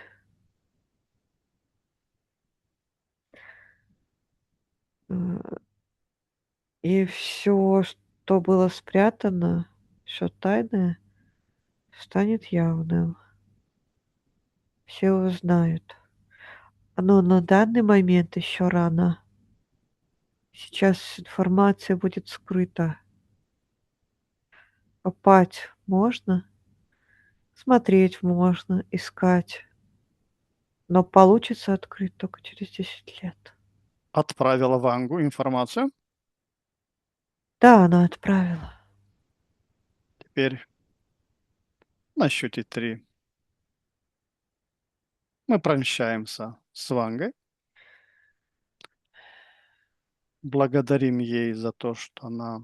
Э, И все, что было спрятано, все тайное, станет явным. Все узнают. Но на данный момент еще рано. Сейчас информация будет скрыта. Копать можно, смотреть можно, искать, но получится открыть только через 10 лет. Отправила Вангу информацию. Да, она отправила. Теперь на счете три мы прощаемся с Вангой. Благодарим ей за то, что она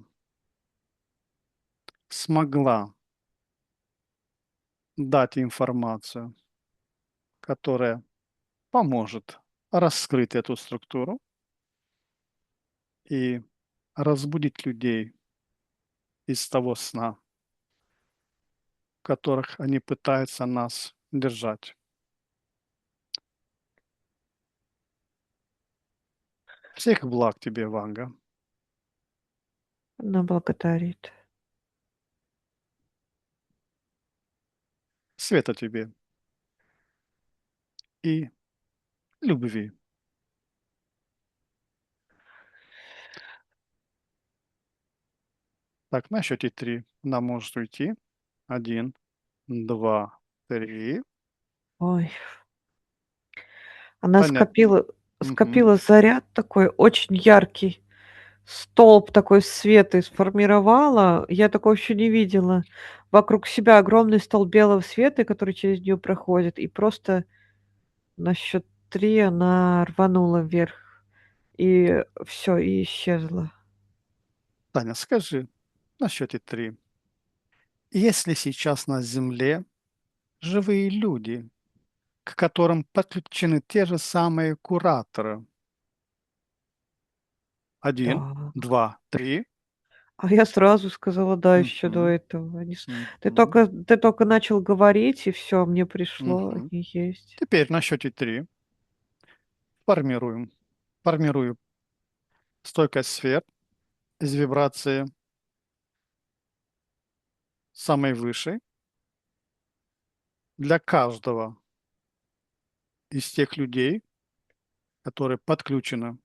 смогла дать информацию, которая поможет раскрыть эту структуру и разбудить людей из того сна, в которых они пытаются нас держать. Всех благ тебе, Ванга. Она благодарит. Света тебе и любви. Так, на счете три она может уйти. Один, два, три. Ой, она Понятно. Мгм. скопила заряд такой очень яркий. Столб такой света и сформировала. Я такого еще не видела. Вокруг себя огромный столб белого света, который через нее проходит. И просто на счет 3 она рванула вверх. И все, и исчезла. Таня, скажи на счете три. Есть ли сейчас на Земле живые люди, к которым подключены те же самые кураторы? Один, Да. два, три. А я сразу сказала "да" еще до Мгм, этого. Они с мгм, ты только начал говорить, и все, мне пришло, мгм. они есть. Теперь на счете три формируем. Формирую стойкость сфер из вибрации самой высшей для каждого из тех людей, которые подключены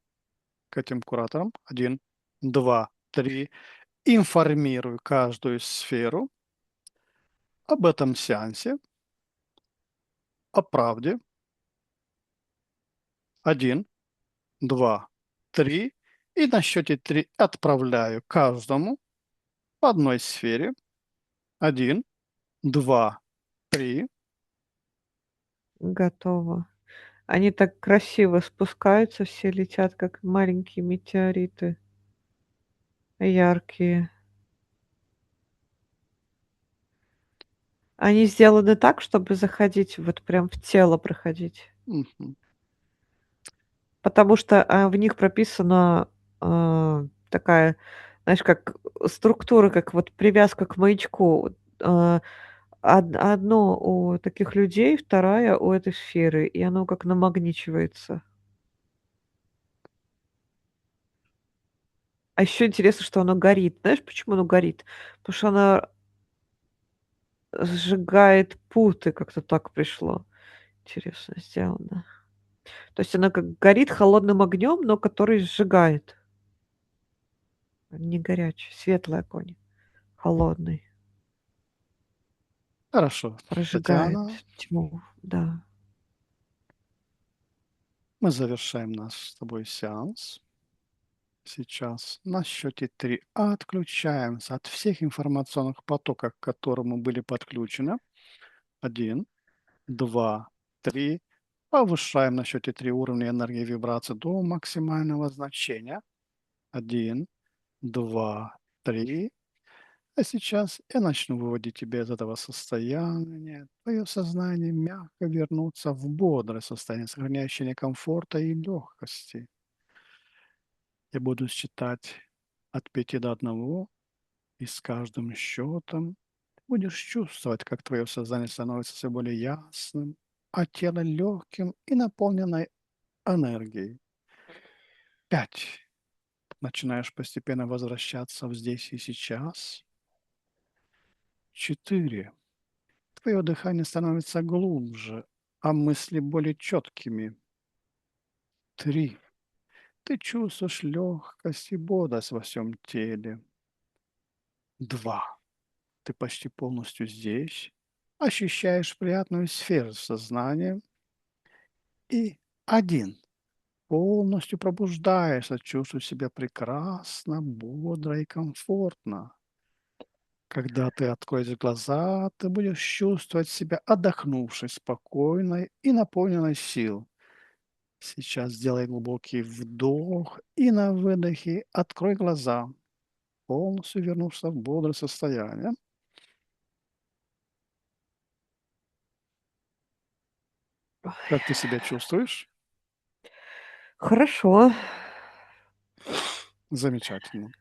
к этим кураторам. Один, два, три. Информирую каждую сферу об этом сеансе, о правде. Один, два, три. И на счете три отправляю каждому по одной сфере. Один, два, три. Готово. Они так красиво спускаются, все летят, как маленькие метеориты, яркие. Они сделаны так, чтобы заходить вот прям в тело проходить. Мгм. Потому что, в них прописана, такая, знаешь, как структура, как вот привязка к маячку. Вот, одно у таких людей, вторая у этой сферы, и оно как намагничивается. А еще интересно, что оно горит. Знаешь, почему оно горит? Потому что оно сжигает путы, как-то так пришло. Интересно сделано. То есть она как горит холодным огнем, но который сжигает. Не горячий, светлый огонь, холодный, Хорошо, прожигает Татьяна, тьму, да. мы завершаем наш с тобой сеанс. Сейчас на счете 3 отключаемся от всех информационных потоков, к которым мы были подключены. Один, 2, 3. Повышаем на счете 3 уровни энергии вибрации до максимального значения. Один, 2, 3. А сейчас я начну выводить тебя из этого состояния. Твое сознание мягко вернуться в бодрое состояние, сохраняя ощущение комфорта и легкости. Я буду считать от 5 до 1, и с каждым счетом будешь чувствовать, как твое сознание становится все более ясным, а тело легким и наполненной энергией. 5. Начинаешь постепенно возвращаться в здесь и сейчас. 4. Твое дыхание становится глубже, а мысли более четкими. 3. Ты чувствуешь легкость и бодрость во всем теле. 2. Ты почти полностью здесь, ощущаешь приятную сферу сознания. И 1. Полностью пробуждаешься, чувствуешь себя прекрасно, бодро и комфортно. Когда ты откроешь глаза, ты будешь чувствовать себя отдохнувшей, спокойной и наполненной сил. Сейчас сделай глубокий вдох и на выдохе открой глаза, полностью вернувшись в бодрое состояние. Как ты себя чувствуешь? Хорошо. Замечательно.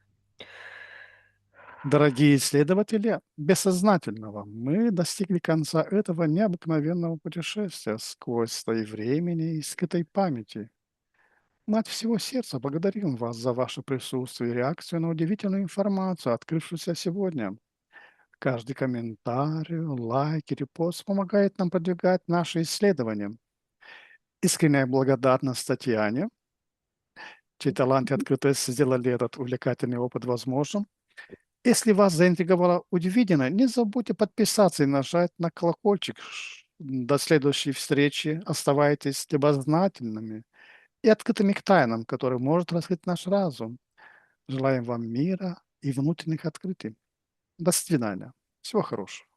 Дорогие исследователи бессознательного, мы достигли конца этого необыкновенного путешествия сквозь слои времени и скрытой памяти. Мы от всего сердца благодарим вас за ваше присутствие и реакцию на удивительную информацию, открывшуюся сегодня. Каждый комментарий, лайк и репост помогает нам продвигать наши исследования. Искренняя благодарность Татьяне, чей талант и открытость сделали этот увлекательный опыт возможным. Если вас заинтриговало удивительно, не забудьте подписаться и нажать на колокольчик. До следующей встречи оставайтесь любознательными и открытыми к тайнам, которые может раскрыть наш разум. Желаем вам мира и внутренних открытий. До свидания. Всего хорошего.